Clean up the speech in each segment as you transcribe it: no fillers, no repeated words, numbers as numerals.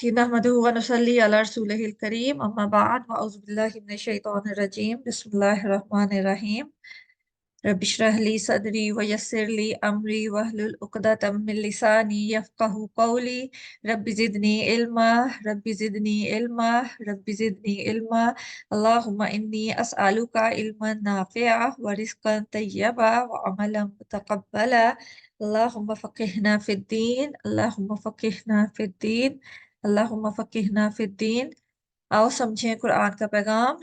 जी नहमदुहु व नुसल्ली अला रसूलिहिल करीम अम्मा बाद व औज़ु बिल्लाहि मिनश शैतानिर रजीम बिस्मिल्लाहिर रहमानिर रहीम रब्बि इश्रह ली सदरी व यस्सिर ली अमरी वहलुल उक़दतम मिन लिसानी यफ़क़हू क़ौली रब्बि ज़िदनी इल्मा रब्बि ज़िदनी इल्मा रब्बि ज़िदनी इल्मा अल्लाहुम्मा इन्नी अस्अलुका इल्मन नाफ़िअ व रिज़्क़न तय्यबा व अमलन मुतक़ब्बला अल्लाहुम्मा फ़क़िहना फ़िद्दीन अल्लाहुम्मा फ़क़िहना फ़िद्दीन अल्लाहुम्मा फ़क़िहना फ़िद्दीन। आओ समझें कुरान का पैगाम।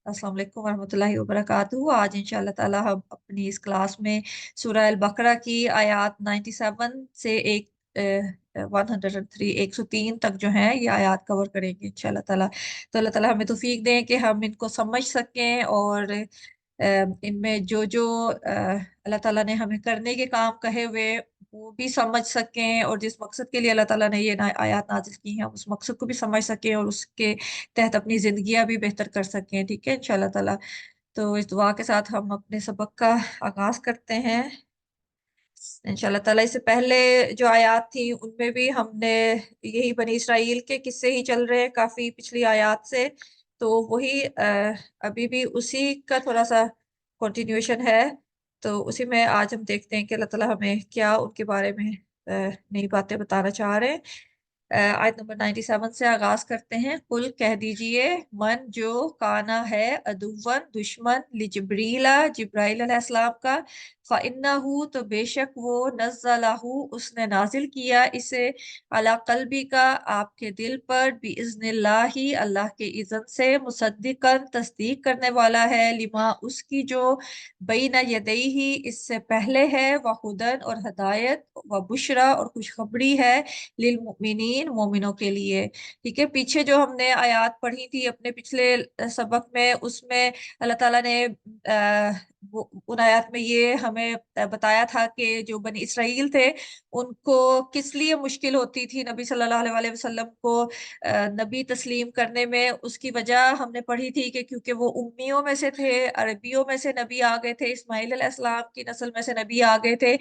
अस्सलाम वालेकुम वरहमतुल्लाहि वबरकातुहू। आज इंशाअल्लाह ताला हम अपनी इस क्लास में सूरह अल बकरा की आयत 97 से 103 103 तक जो है ये आयत कवर करेंगे इंशाअल्लाह ताला। तो अल्लाह ताला हमें तौफीक दें कि हम इनको समझ सकें और इनमें जो जो अल्लाह ताला ने हमें करने के काम कहे हुए वो भी समझ सकें, और जिस मकसद के लिए अल्लाह ताला ने ये आयत नाजिल की हैं उस मकसद को भी समझ सकें और उसके तहत अपनी जिंदगियां भी बेहतर कर सकें। ठीक है इंशाल्लाह ताला। तो इस दुआ के साथ हम अपने सबक का आगाज करते हैं इंशाल्लाह ताला। इससे पहले जो आयत थी उनमें भी हमने यही बनी इसराइल के किस्से ही चल रहे हैं काफी पिछली आयत से, तो वही अभी भी उसी का थोड़ा सा कंटिन्यूएशन है। तो उसी में आज हम देखते हैं कि अल्लाह ताला हमें क्या उनके बारे में नई बातें बताना चाह रहे हैं। आयत नंबर 97 से आगाज करते हैं। कुल कह दीजिए, मन जो काना है अदुवन दुश्मन लिजिब्रीला जिब्राइल अलैहिस्सलाम का, फ़इन्नहु तो बेशक वो नज़्ज़लहु उसने नाजिल किया इसे अला क़ल्बी का आपके दिल पर बिइज़्निल्लाहि अल्लाह के इज़्न से, मुसद्दिक़न तस्दीक करने वाला है, लिमा उसकी जो बैना यदैहि इससे पहले है, व हुदन और हदायत, व बुशरा और खुशखबरी है, लिल मुमिनीन मोमिनों के लिए। ठीक है, पीछे जो हमने आयत पढ़ी थी अपने पिछले सबक में, उसमें अल्लाह ताला ने उन आयत में ये हमें बताया था कि जो बनी इसराइल थे उनको किस लिए मुश्किल होती थी नबी सल्लल्लाहु अलैहि वसल्लम को नबी तस्लीम करने में। उसकी वजह हमने पढ़ी थी कि क्योंकि वो उम्मियों में से थे, अरबियों में से नबी आ गए थे, इस्माइल अलैहिस्सलाम की नस्ल में से नबी आ गए थे।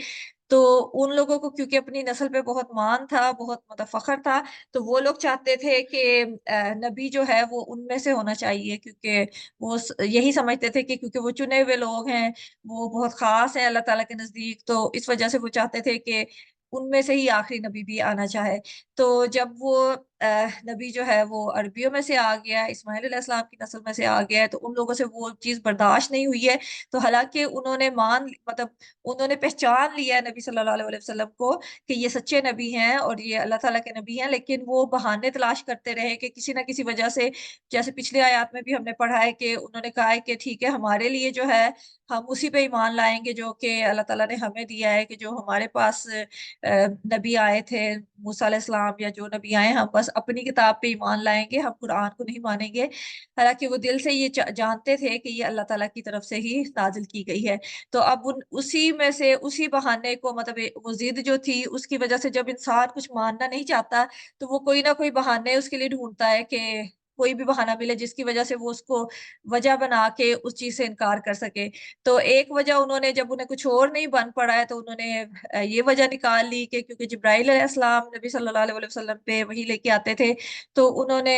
तो उन लोगों को क्योंकि अपनी नस्ल पे बहुत मान था, बहुत मतलब फख्र था, तो वो लोग चाहते थे कि नबी जो है वो उनमें से होना चाहिए, क्योंकि वो यही समझते थे कि क्योंकि वो चुने हुए लोग हैं, वो बहुत खास है अल्लाह ताला के नजदीक, तो इस वजह से वो चाहते थे कि उनमें से ही आखिरी नबी भी आना चाहे। तो जब वो नबी जो है वो अरबियों में से आ गया, इस्माइल अलैहिस्सलाम की नस्ल में से आ गया है, तो उन लोगों से वो चीज बर्दाश्त नहीं हुई है। तो हालांकि उन्होंने मतलब उन्होंने पहचान लिया है नबी सल्लल्लाहु अलैहि वसल्लम को कि ये सच्चे नबी हैं और ये अल्लाह ताला के नबी हैं, लेकिन वो बहाने तलाश करते रहे कि किसी ना किसी वजह से, जैसे पिछले आयत में भी हमने पढ़ा है कि उन्होंने कहा है कि ठीक है हमारे लिए जो है हम उसी पे ईमान लाएंगे जो कि अल्लाह ताला ने हमें दिया है, कि जो हमारे पास नबी आए थे मूसा अलैहिस्सलाम या जो नबी आए, हम बस अपनी किताब पे ईमान लाएंगे, हम कुरान को नहीं मानेंगे। हालांकि वो दिल से ये जानते थे कि ये अल्लाह ताला की तरफ से ही नाजिल की गई है। तो अब उसी में से उसी बहाने को, मतलब वो जिद जो थी उसकी वजह से, जब इंसान कुछ मानना नहीं चाहता तो वो कोई ना कोई बहाने उसके लिए ढूंढता है कि कोई भी बहाना मिले जिसकी वजह से वो उसको वजह बना के उस चीज से इनकार कर सके। तो एक वजह उन्होंने, जब उन्हें कुछ और नहीं बन पड़ा है, तो उन्होंने ये वजह निकाल ली कि क्योंकि जिब्राइल अलैहिस्सलाम नबी सल्लल्लाहु अलैहि वसल्लम पे वही लेके आते थे, तो उन्होंने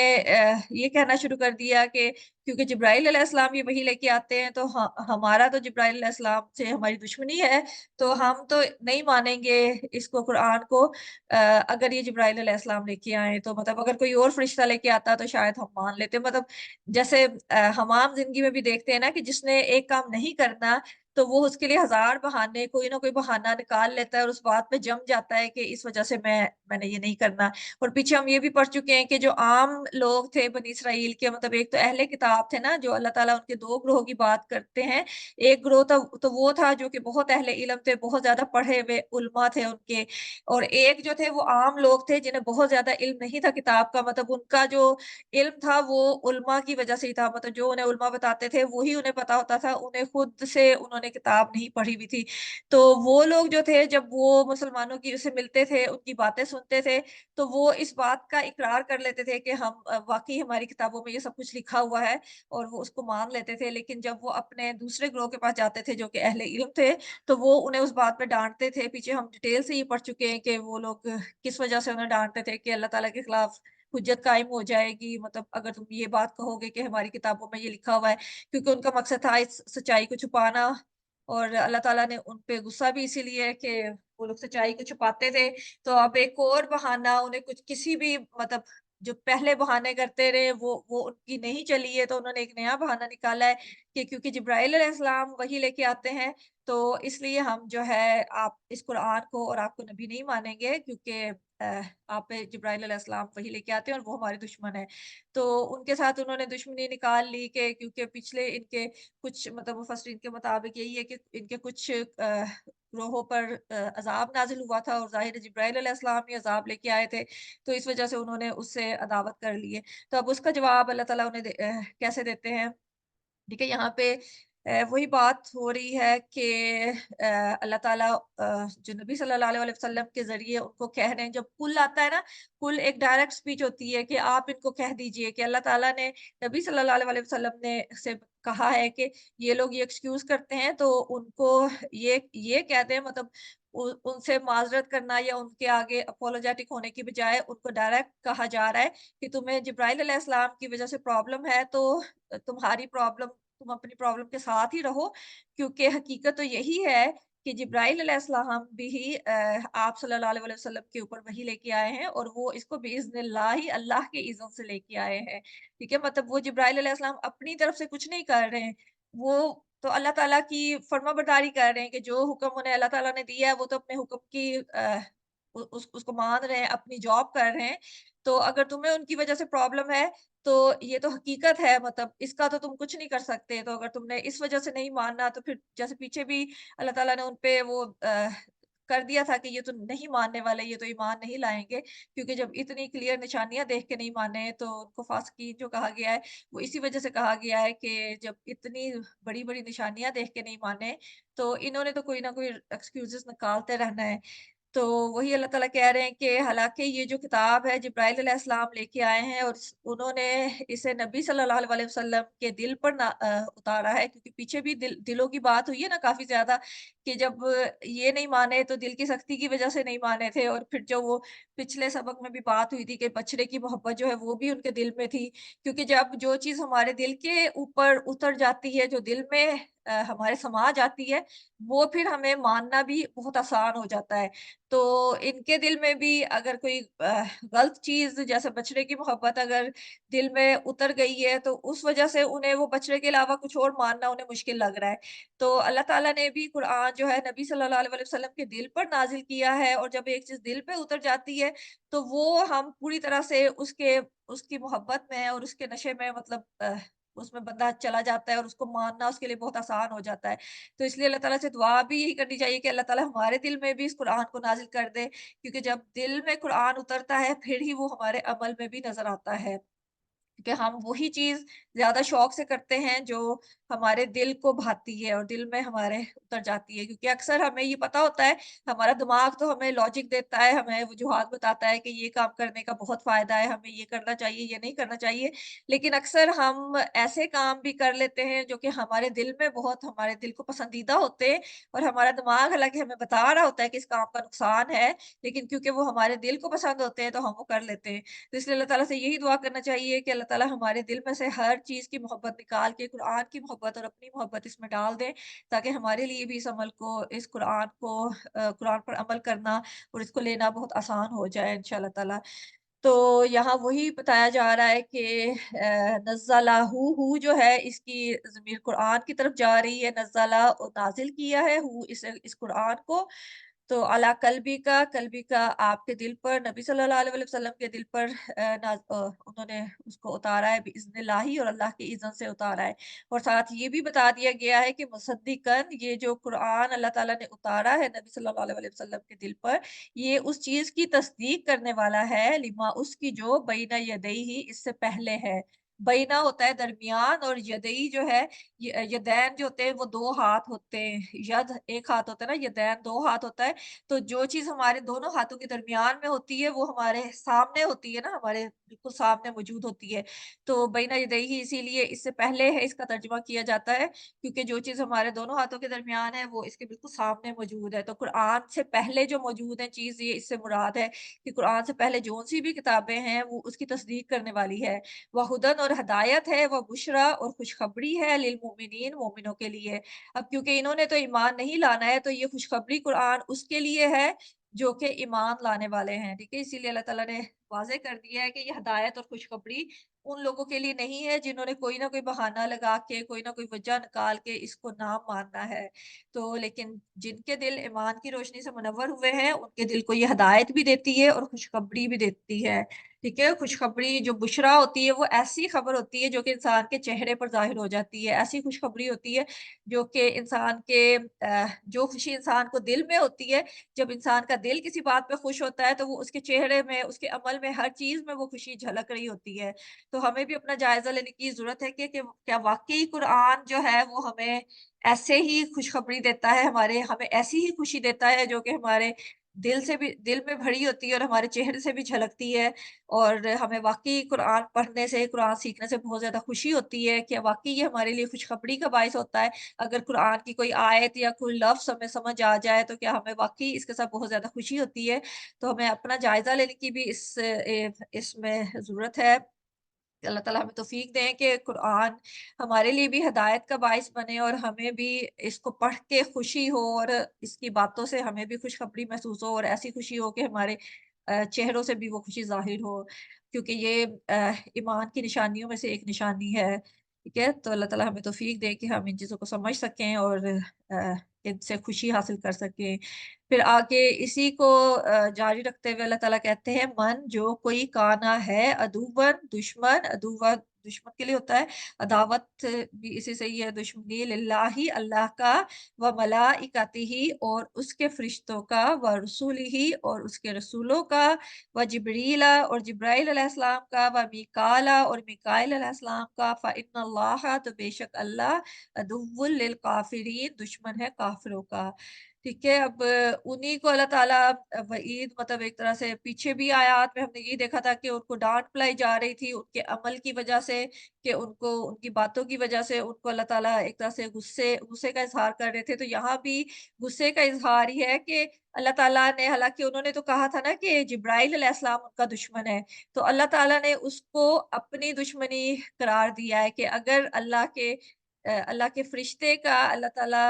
ये कहना शुरू कर दिया कि क्योंकि जिब्राइल अलैहिस्सलाम ये वही लेके आते हैं तो हमारा तो जिब्राइल अलैहिस्सलाम से हमारी दुश्मनी है, तो हम तो नहीं मानेंगे इसको कुरान को। अगर ये जिब्राइल अलैहिस्सलाम लेके आए तो, मतलब अगर कोई और फरिश्ता लेके आता तो शायद हम मान लेते। मतलब जैसे हम आम जिंदगी में भी देखते हैं ना कि जिसने एक काम नहीं करना तो वो उसके लिए हजार बहाने, कोई ना कोई बहाना निकाल लेता है और उस बात पे जम जाता है कि इस वजह से मैंने ये नहीं करना। और पीछे हम ये भी पढ़ चुके हैं कि जो आम लोग थे बनी इसराइल के, मतलब एक तो अहले किताब थे ना, जो अल्लाह ताला उनके दो ग्रोह की बात करते हैं। एक ग्रोह तो वो था जो कि बहुत अहले इल्म थे, बहुत ज्यादा पढ़े हुए उलमा थे उनके, और एक जो थे वो आम लोग थे जिन्हें बहुत ज्यादा इल्म नहीं था किताब का। मतलब उनका जो इल्म था वो उलमा की वजह से ही था, मतलब जो उन्हें उलमा बताते थे वही उन्हें पता होता था, उन्हें खुद से उन्होंने उन्होंने किताब नहीं पढ़ी हुई थी। तो वो लोग जो थे जब वो मुसलमानों की से मिलते थे, उनकी बातें सुनते थे, तो वो इस बात का इकरार कर लेते थे कि हम वाक़ई हमारी किताबों में ये सब कुछ लिखा हुआ है और वो उसको मान लेते थे। लेकिन जब वो अपने दूसरे गिरोह के पास जाते थे जो कि अहले इल्म थे, तो वो उन्हें उस बात पे डाँटते थे। पीछे हम डिटेल से ये पढ़ चुके हैं कि वो लोग किस वजह से उन्हें डाँटते थे कि अल्लाह ताला के खिलाफ हुज्जत कायम हो जाएगी। मतलब अगर तुम ये बात कहोगे कि हमारी किताबों में ये लिखा हुआ है, क्योंकि उनका मकसद था इस सच्चाई को छुपाना और अल्लाह ताला ने उन पे गुस्सा भी इसीलिए है कि वो लोग सच्चाई को छुपाते थे। तो अब एक और बहाना उन्हें कुछ किसी भी मतलब जो पहले बहाने करते रहे वो उनकी नहीं चली है, तो उन्होंने एक नया बहाना निकाला है कि क्योंकि जिब्राइल अलैहिस्सलाम वही लेके आते हैं, तो इसलिए हम जो है आप इस कुरान को और आपको नबी नहीं मानेंगे क्योंकि आप पे जिब्राइल अलैहिस्सलाम वही लेके आते हैं और वो हमारे दुश्मन हैं। तो उनके साथ उन्होंने दुश्मनी निकाल ली कि क्योंकि पिछले इनके कुछ मतलब मुफस्सिरीन के मुताबिक यही है कि इनके कुछ ग्रोहों पर अज़ाब नाज़िल हुआ था और ज़ाहिर है जिब्राइल अलैहिस्सलाम ही अज़ाब लेके आए थे, तो इस वज़ह से उन्होंने उससे अदावत कर ली है। तो अब उसका जवाब अल्लाह ताला उन्हें कैसे देते हैं? ठीक है, यहाँ पे वही बात हो रही है कि अल्लाह ताला जो नबी सल्लल्लाहु अलैहि वसल्लम के ज़रिए उनको कह रहे हैं, जब कुल आता है ना, कुल एक डायरेक्ट स्पीच होती है कि आप इनको कह दीजिए कि अल्लाह ताला ने नबी सल्लल्लाहु अलैहि वसल्लम ने से कहा है कि ये लोग ये एक्सक्यूज़ करते हैं, तो उनको ये कह दें मतलब उनसे माज़रत करना या उनके आगे अपोलोजेटिक होने की बजाय उनको डायरेक्ट कहा जा रहा है कि तुम्हें जिब्राइल अलैहिस्सलाम की वज़ह से प्रॉब्लम है, तो तुम्हारी प्रॉब्लम तुम अपनी प्रॉब्लम के साथ ही रहो, क्योंकि हकीकत तो यही है कि जिब्राइल अलैहिस्सलाम भी आप सल्लल्लाहु अलैहि वसल्लम के ऊपर वही लेके आए हैं और वो इसको बिइज़्निल्लाह ही अल्लाह के इज़्न से लेके आए हैं। ठीक है? मतलब वो जिब्राइल अलैहिस्सलाम अपनी तरफ से कुछ नहीं कर रहे हैं। वो तो अल्लाह ताला की फर्माबरदारी कर रहे हैं कि जो हुक्म उन्हें अल्लाह ताला ने दिया है, वो तो अपने हुक्म की उसको मान रहे हैं, अपनी जॉब कर रहे हैं। तो अगर तुम्हें उनकी वज़ह से प्रॉब्लम है, तो ये तो हकीकत है मतलब इसका तो तुम कुछ नहीं कर सकते। तो अगर तुमने इस वज़ह से नहीं मानना तो फिर जैसे पीछे भी अल्लाह ताला ने उन पे वो कर दिया था कि ये तो नहीं मानने वाले, ये तो ईमान नहीं लाएँगे। क्योंकि जब इतनी क्लियर निशानियाँ देख के नहीं माने तो उनको फ़ासिकीन जो कहा गया है, वो इसी वज़ह से कहा गया है कि जब इतनी बड़ी-बड़ी निशानियाँ देख के नहीं माने, तो इन्होंने तो कोई ना कोई एक्सक्यूज़ेज़ निकालते रहना है। तो वही अल्लाह ताला कह रहे हैं कि हालाँकि ये जो किताब है जिब्राइल अलैहिस्सलाम लेके आए हैं और उन्होंने इसे नबी सल्लल्लाहु अलैहि वसल्लम के दिल पर उतारा है क्योंकि पीछे भी दिलों की बात हुई है ना काफ़ी ज़्यादा कि जब ये नहीं माने तो दिल की सख्ती की वज़ह से नहीं माने थे और फिर जो वो पिछले सबक में भी बात हुई थी कि बछड़े की मोहब्बत जो है वो भी उनके दिल में थी। क्योंकि जब जो चीज़ हमारे दिल के ऊपर उतर जाती है, जो दिल में हमारे समा जाती है, वो फिर हमें मानना भी बहुत आसान हो जाता है। तो इनके दिल में भी अगर कोई गलत चीज़ जैसे बछड़े की मोहब्बत अगर दिल में उतर गई है, तो उस वज़ह से उन्हें वो बछड़े के अलावा कुछ और मानना उन्हें मुश्किल लग रहा है। तो अल्लाह ताला ने भी कुरान जो है नबी सल्लल्लाहु अलैहि वसल्लम के दिल पर नाज़िल किया है और जब एक चीज़ दिल पे उतर जाती है, तो वो हम पूरी तरह से उसकी मोहब्बत में और उसके नशे में मतलब उसमें बंदा चला जाता है और उसको मानना उसके लिए बहुत आसान हो जाता है। तो इसलिए अल्लाह ताला से दुआ भी यही करनी चाहिए कि अल्लाह ताला हमारे दिल में भी इस कुरान को नाज़िल कर दे, क्योंकि जब दिल में कुरान उतरता है, फिर ही वो हमारे अमल में भी नज़र आता है। कि हम वही चीज़ ज़्यादा शौक से करते हैं जो हमारे दिल को भाती है और दिल में हमारे उतर जाती है। क्योंकि अक्सर हमें ये पता होता है, हमारा दिमाग तो हमें लॉजिक देता है, हमें वजूहात बताता है कि ये काम करने का बहुत फ़ायदा है, हमें ये करना चाहिए, ये नहीं करना चाहिए। लेकिन अक्सर हम ऐसे काम भी कर लेते हैं जो कि हमारे दिल में बहुत हमारे दिल को पसंदीदा होते हैं और हमारा दिमाग हालाँकि हमें बता रहा होता है कि इस काम का नुकसान है, लेकिन क्योंकि वो हमारे दिल को पसंद होते हैं तो हम वो कर लेते हैं। तो इसलिए अल्लाह ताला से यही दुआ करना चाहिए कि अल्लाह ताला हमारे दिल में से हर चीज़ की मोहब्बत निकाल के कुरान की मोहब्बत और अपनी मोहब्बत इसमें डाल दें, ताकि हमारे लिए भी इस कुरान को कुरान पर अमल करना और इसको लेना बहुत आसान हो जाए इंशाअल्लाह ताला। तो यहाँ वही बताया जा रहा है कि नज़्ज़लहू जो है इसकी ज़मीर कुरान की तरफ जा रही है, नज़्ज़ला नाज़िल किया है इस कुरान को तो अला कल्बी का आपके दिल पर नबी सल्लल्लाहु अलैहि वसल्लम के दिल पर उन्होंने उसको उतारा है बिइज़्निल्लाही और अल्लाह के इज़्न से उतारा है। और साथ ये भी बता दिया गया है कि मुसद्दिक़न ये जो कुरान अल्लाह ताला ने उतारा है नबी सल्लल्लाहु अलैहि वसल्लम के दिल पर, ये उस चीज़ की तस्दीक करने वाला है लिमा उसकी जो बैना यदैही इससे पहले है। बैना होता है दरमियान, और यदई जो है, यदैन जो होते हैं वो 2 हाथ होते हैं। यद 1 हाथ होता है ना, यदैन 2 हाथ होता है। तो जो चीज़ हमारे दोनों हाथों के दरमियान में होती है वो हमारे सामने होती है ना, हमारे बिल्कुल सामने मौजूद होती है। तो बैना यदैहि इसीलिए इससे पहले है इसका तर्जुमा किया जाता है, क्योंकि जो चीज़ हमारे दोनों हाथों के दरमियान है वो इसके बिल्कुल सामने मौजूद है। तो कुरान से पहले जो मौजूद है चीज़, ये इससे मुराद है कि कुरान से पहले जौन-सी भी किताबें हैं वो उसकी तस्दीक करने वाली है। व हुदन और हदायत है, व बुशरा और खुशखबरी है लिलमुमिनीन, मोमिनों के लिए। अब क्योंकि इन्होंने तो ईमान नहीं लाना है, तो ये खुशखबरी कुरान उसके लिए है जो कि ईमान लाने वाले हैं, ठीक है? इसीलिए अल्लाह ताला ने वाज़ेह कर दिया है कि ये हदायत और खुशखबरी उन लोगों के लिए नहीं है जिन्होंने कोई ना कोई बहाना लगा के, कोई ना कोई वजह निकाल के इसको ना मानना है। तो लेकिन जिनके दिल ईमान की रोशनी से मुनव्वर हुए हैं, उनके दिल को ये हदायत भी देती है और खुशखबरी भी देती है। ठीक है? खुशखबरी जो बुशरा होती है वो ऐसी खबर होती है जो कि इंसान के चेहरे पर ज़ाहिर हो जाती है। ऐसी खुशखबरी होती है जो कि इंसान के जो खुशी इंसान को दिल में होती है, जब इंसान का दिल किसी बात पे खुश होता है तो वो उसके चेहरे में, उसके अमल में, हर चीज़ में वो खुशी झलक रही होती है। तो हमें भी अपना जायज़ा लेने की ज़रूरत है कि क्या वाक़ई कुरान जो है वो हमें ऐसे ही खुशखबरी देता है, हमें ऐसी ही खुशी देता है जो कि हमारे दिल में भरी होती है और हमारे चेहरे से भी झलकती है। और हमें वाक़ई कुरान पढ़ने से, कुरान सीखने से बहुत ज़्यादा खुशी होती है कि वाक़ई ये हमारे लिए खुशखबरी का बायस होता है। अगर कुरान की कोई आयत या कोई लफ्ज़ हमें समझ आ जाए, तो क्या हमें वाक़ई इसके साथ बहुत ज़्यादा खुशी होती है। तो हमें अपना जायज़ा लेने की भी इसमें ज़रूरत है। अल्लाह ताला हमें तौफ़ीक दें कि कुरान हमारे लिए भी हिदायत का बायस बने और हमें भी इसको पढ़ के खुशी हो, और इसकी बातों से हमें भी खुशखबरी महसूस हो, और ऐसी खुशी हो कि हमारे चेहरों से भी वो खुशी ज़ाहिर हो। क्योंकि ये ईमान की निशानियों में से एक निशानी है, ठीक है? तो अल्लाह ताला हमें तौफ़ीक दे कि हम इन चीज़ों को समझ सकें और इनसे खुशी हासिल कर सकें। फिर आगे इसी को जारी रखते हुए अल्लाह ताला कहते हैं, मन जो कोई काना है अदुव्वन दुश्मन, अदुव्वा दुश्मन के लिए होता है, अदावत भी इसी से ही है, दुश्मनी लिल्लाही अल्लाह का, व मलाइकतिही और उसके फरिश्तों का, व रसूलिही और उसके रसूलों का, व जिब्रीला और जिब्राइल अलैहिस्सलाम का, व मीकाला और मीकाइल अलैहिस्सलाम का, फ़इन्नल्लाह तो बेशक अल्लाह अदुव्वुल लिल काफ़िरीन दुश्मन है काफ़िरों का। ठीक है, अब उन्हीं को अल्लाह ताला वईद, मतलब एक तरह से पीछे भी आयत में हमने ये देखा था कि उनको डाँट पिलाई जा रही थी उनके अमल की वजह से, कि उनको उनकी बातों की वजह से उनको अल्लाह ताला एक तरह से गुस्से गुस्से का इज़हार कर रहे थे। तो यहाँ भी गुस्से का इज़हार ही है कि अल्लाह ताला ने, हालाँकि उन्होंने तो कहा था ना कि जिब्राइल अलैहिस्सलाम उनका दुश्मन है, तो अल्लाह ताला ने उसको अपनी दुश्मनी करार दिया है कि अगर अल्लाह के फरिश्ते का अल्लाह ताला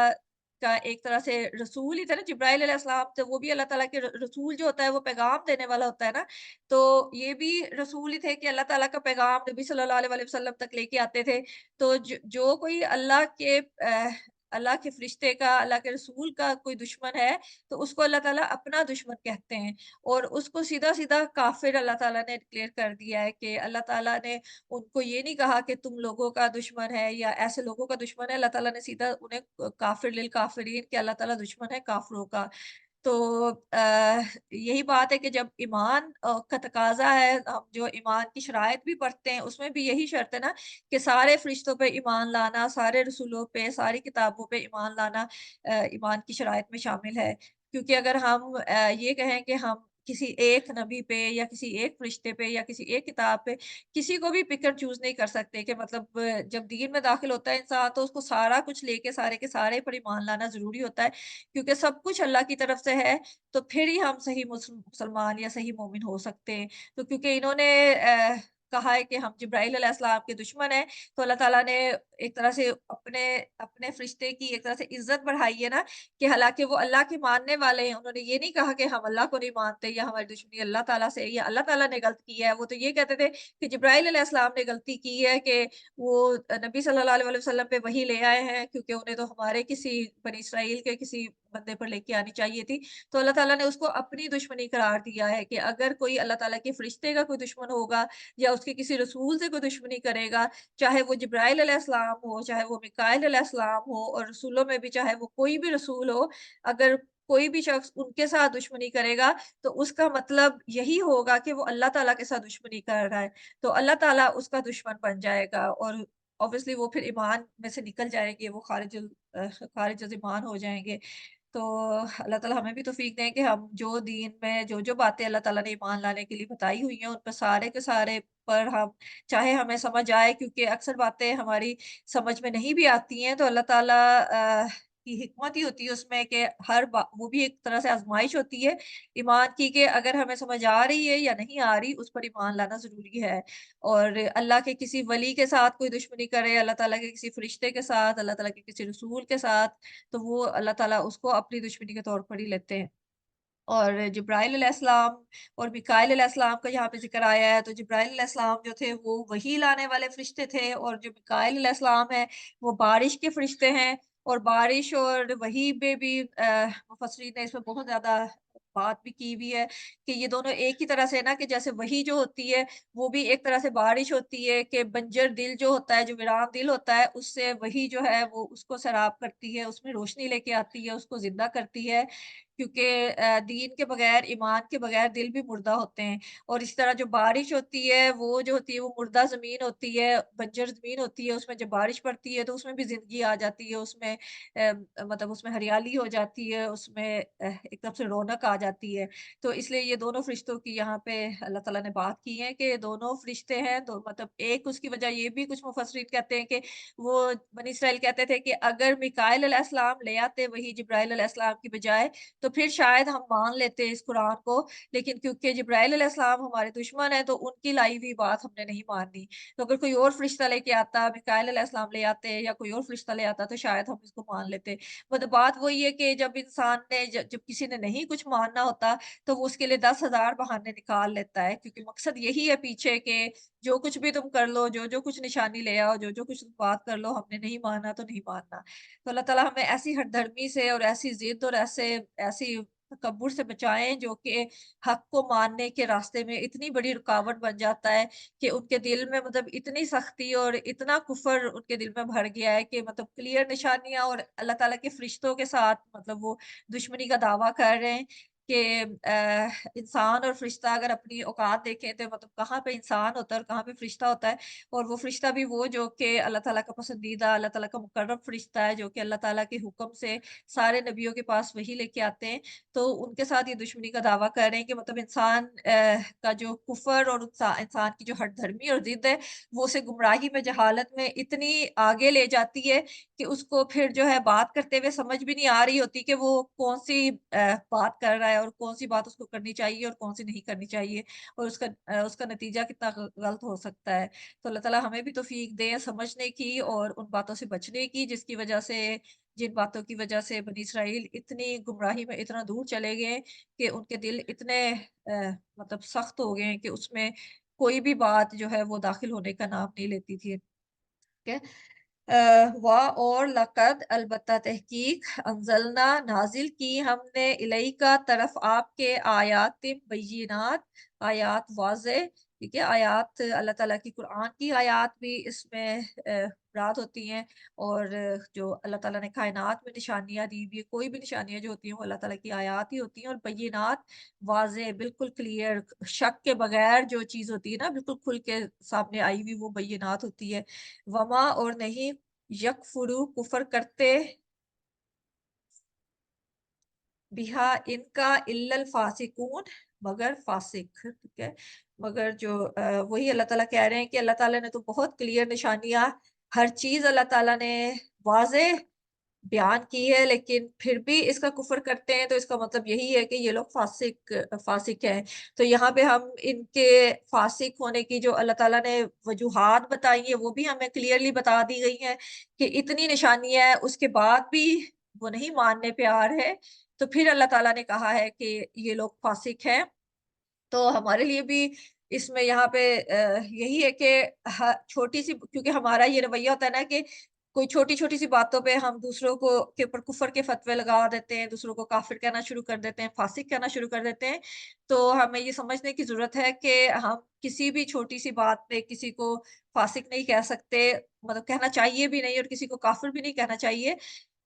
का एक तरह से रसूल ही थे ना जिब्राइल अलैहिस्सलाम, तो वो भी अल्लाह ताला के रसूल जो होता है वो पैगाम देने वाला होता है ना, तो ये भी रसूल ही थे कि अल्लाह ताला का पैगाम नबी सल्लल्लाहु अलैहि वसल्लम तक लेके आते थे। तो जो कोई अल्लाह के फरिश्ते का, अल्लाह के रसूल का कोई दुश्मन है, तो उसको अल्लाह ताला अपना दुश्मन कहते हैं, और उसको सीधा-सीधा काफ़िर अल्लाह ताला ने डिक्लेयर कर दिया है कि अल्लाह ताला ने उनको ये नहीं कहा कि तुम लोगों का दुश्मन है या ऐसे लोगों का दुश्मन है, अल्लाह ताला ने सीधा उन्हें काफ़िर लिल काफ़िरीन, कि अल्लाह ताला दुश्मन है काफ़िरों का। तो यही बात है कि जब ईमान का तकाज़ा है, हम जो ईमान की शराइत भी पढ़ते हैं, उसमें भी यही शर्त है ना कि सारे फ़रिश्तों पे ईमान लाना, सारे रसूलों पे, सारी किताबों पे ईमान लाना ईमान की शराइत में शामिल है। क्योंकि अगर हम ये कहें कि हम किसी एक नबी पे या किसी एक फ़रिश्ते पे या किसी एक किताब पे किसी को भी पिक एंड चूज़ नहीं कर सकते, कि मतलब जब दीन में दाखिल होता है इंसान तो उसको सारा कुछ लेके सारे के सारे पर ईमान लाना ज़रूरी होता है। क्योंकि सब कुछ अल्लाह की तरफ से है, तो फिर ही हम सही मुसलमान या सही मोमिन हो सकते हैं। तो क्योंकि इन्होंने कहा है कि हम जिब्राइल अलैहिस्सलाम के दुश्मन हैं, तो अल्लाह ताला ने एक तरह से अपने अपने फरिश्ते की एक तरह से इज़्ज़त बढ़ाई है ना, कि हालाँकि वो अल्लाह के मानने वाले हैं। उन्होंने ये नहीं कहा कि हम अल्लाह को नहीं मानते या हमारी दुश्मनी अल्लाह ताला से है या अल्लाह ताला ने गलत किया है। वो तो ये कहते थे कि जिब्राइल अलैहिस्सलाम ने गलती की है कि वो नबी सल्लल्लाहु अलैहि वसल्लम पे वही ले आए हैं, क्योंकि उन्हें तो हमारे किसी बनी इस्राइल के किसी बंदे पर लेके आनी चाहिए थी। तो अल्लाह ताला ने उसको अपनी दुश्मनी करार दिया है कि अगर कोई अल्लाह ताला के फरिश्ते का कोई दुश्मन होगा या उसके किसी रसूल से कोई दुश्मनी करेगा, चाहे वो जिब्राइल अलैहिस्सलाम हो, चाहे वो मीकाईल अलैहिस्सलाम हो, और रसूलों में भी चाहे वो कोई भी रसूल हो, अगर कोई भी शख्स उनके साथ दुश्मनी करेगा, तो उसका मतलब यही होगा कि वो अल्लाह ताला के साथ दुश्मनी कर रहा है। तो अल्लाह ताला उसका दुश्मन बन जाएगा और ऑब्वियसली वो फिर ईमान में से निकल जाएँगे, वो खारिजुल ईमान हो जाएँगे। तो अल्लाह ताला हमें भी तौफ़ीक दें कि हम जो दीन में जो-जो बातें अल्लाह ताला ने ईमान लाने के लिए बताई हुई हैं, उन पर सारे के सारे पर हम चाहे हमें समझ आए, क्योंकि अक्सर बातें हमारी समझ में नहीं भी आती हैं, तो अल्लाह ताला की हिकमत ही होती है उसमें कि हर बा वो भी एक तरह से आज़माइश होती है ईमान की, कि अगर हमें समझ आ रही है या नहीं आ रही, उस पर ईमान लाना ज़रूरी है। और अल्लाह के किसी वली के साथ कोई दुश्मनी करे, अल्लाह ताला के किसी फ़रिश्ते के साथ, अल्लाह ताला के किसी रसूल के साथ, तो वो अल्लाह ताला उसको अपनी दुश्मनी के तौर पर ही लेते हैं। और जिब्राइल अलैहिस्सलाम और मिकाईल अलैहिस्सलाम का यहाँ पे ज़िक्र आया है, तो जिब्राइल अलैहिस्सलाम जो थे वो वही लाने वाले फ़रिश्ते थे, और जो मिकाईल अलैहिस्सलाम है, वो बारिश के फ़रिश्ते हैं। और बारिश और वही में भी मुफ़स्सिरीन ने इसमें बहुत ज़्यादा बात भी की हुई है कि ये दोनों एक ही तरह से ना, कि जैसे वही जो होती है, वो भी एक तरह से बारिश होती है, कि बंजर दिल जो होता है, जो वीरान दिल होता है, उससे वही जो है वो उसको सैराब करती है, उसमें रोशनी लेके आती है, उसको ज़िंदा करती है। क्योंकि दीन के बगैर, ईमान के बगैर दिल भी मुर्दा होते हैं। और इसी तरह जो बारिश होती है, वो जो होती है, वो मुर्दा ज़मीन होती है, बंजर ज़मीन होती है, उसमें जब बारिश पड़ती है, तो उसमें भी ज़िंदगी आ जाती है, उसमें मतलब उसमें हरियाली हो जाती है, उसमें एकदम से रौनक आ जाती है। तो इसलिए ये दोनों फ़रिश्तों की यहाँ पे अल्लाह ताला ने बात की है कि दोनों फ़रिश्ते हैं, तो मतलब एक उसकी वजह ये भी कुछ मुफ़स्सिरीन कहते हैं कि वो बनी इस्राइल कहते थे कि अगर मिकाईल अलैहिस्सलाम ले आते वही जिब्राईल अलैहिस्सलाम की बजाय, तो फिर शायद हम मान लेते इस कुरान को, लेकिन क्योंकि जिब्राईल अलैहिस्सलाम हमारे दुश्मन हैं, तो उनकी लाई हुई बात हमने नहीं माननी। तो अगर कोई और फ़रिश्ता लेके आता, मिकाईल अलैहिस्सलाम ले आते या कोई और फ़रिश्ता ले आता, तो शायद हम इसको मान लेते। मतलब बात वही है कि जब इंसान ने जब किसी ने नहीं कुछ मानना होता, तो वो उसके लिए 10,000 बहाने निकाल लेता है, क्योंकि मकसद यही है पीछे कि जो कुछ भी तुम कर लो, जो-जो कुछ निशानी ले आओ, जो-जो कुछ तुम बात कर लो, हमने नहीं माना तो नहीं मानना। तो अल्लाह ताला हमें ऐसी हठधर्मी से और ऐसी ज़िद और ऐसी तकब्बुर से बचाएँ, जो कि हक़ को मानने के रास्ते में इतनी बड़ी रुकावट बन जाता है कि उनके दिल में मतलब इतनी सख्ती और इतना कुफ़्र उनके दिल में भर गया है कि मतलब क्लियर निशानियाँ और अल्लाह ताला के फ़रिश्तों के साथ मतलब वो दुश्मनी का दावा कर रहे हैं कि इंसान और फ़रिश्ता अगर अपनी औकात देखें, तो मतलब कहाँ पे इंसान होता है और कहाँ पे फ़रिश्ता होता है। और वो फ़रिश्ता भी वो जो कि अल्लाह ताला का पसंदीदा, अल्लाह ताला का मुकर्रम फ़रिश्ता है, जो कि अल्लाह ताला के हुक्म से सारे नबियों के पास वही लेके आते हैं। तो उनके साथ ये दुश्मनी का दावा कर रहे हैं कि मतलब इंसान का जो कुफ़्र और इंसान की जो हठधर्मी और ज़िद है, वो उसे गुमराही में, जहालत में इतनी आगे ले जाती है कि उसको फिर जो है बात करते हुए समझ भी नहीं आ रही होती कि वो कौन-सी बात कर रहा है और कौन-सी बात उसको करनी चाहिए और कौन-सी नहीं करनी चाहिए, और उसका नतीजा कितना गलत हो सकता है। तो अल्लाह ताला हमें भी तौफ़ीक दे समझने की और उन बातों से बचने की, जिसकी वजह से जिन बातों की वजह से बनी इस्राइल इतनी गुमराही में इतना दूर चले गए कि उनके दिल इतने मतलब सख्त हो गए हैं कि उसमें कोई भी बात जो है वो दाखिल होने का नाम नहीं लेती थी। ठीक है? और लक़द अलबत्ता तहकीक अंज़लना नाज़िल की हमने इलैका तरफ आपके आयातिम बय्यिनात, आयात वाज़ेह, ठीक है? आयात अल्लाह ताला की कुरान की आयात भी इसमें मुराद होती हैं, और जो अल्लाह ताला ने कायनात में निशानियाँ दी हुई है, कोई भी निशानियाँ जो होती हैं वो अल्लाह ताला की आयात ही होती हैं, और बय्यिनात वाज़ेह बिल्कुल क्लियर, शक के बगैर जो चीज़ होती है ना, बिल्कुल खुल के सामने आई हुई, वो बय्यिनात होती है। वमा और नहीं यकफुरू कुफ़र करते बिहा इनका इल्लल फ़ासिकून, मगर फ़ासिक, ठीक है? मगर जो वही अल्लाह ताला कह रहे हैं कि अल्लाह ताला ने तो बहुत क्लियर निशानियाँ, हर चीज़ अल्लाह ताला ने वाज़ेह बयान की है, लेकिन फिर भी इसका कुफ़्र करते हैं, तो इसका मतलब यही है कि ये लोग फ़ासिक हैं। तो यहाँ पे हम इनके फ़ासिक होने की जो अल्लाह ताला ने वजूहात बताई हैं, वो भी हमें क्लियरली बता दी गई हैं कि इतनी निशानियाँ हैं, उसके बाद भी वो नहीं मानने पे आ रहे। तो फिर अल्लाह ताला ने कहा है कि ये लोग फ़ासिक हैं। तो हमारे लिए भी इसमें यहाँ पे यही है कि छोटी-सी, क्योंकि हमारा ये रवैया होता है ना कि कोई छोटी-छोटी सी बातों पे हम दूसरों को के ऊपर कुफ़र के फ़तवे लगा देते हैं, दूसरों को काफ़िर कहना शुरू कर देते हैं, फ़ासिक कहना शुरू कर देते हैं। तो हमें ये समझने की ज़रूरत है कि हम किसी भी छोटी-सी बात पे किसी को फ़ासिक नहीं कह सकते, मतलब कहना चाहिए भी नहीं और किसी को काफ़िर भी नहीं कहना चाहिए।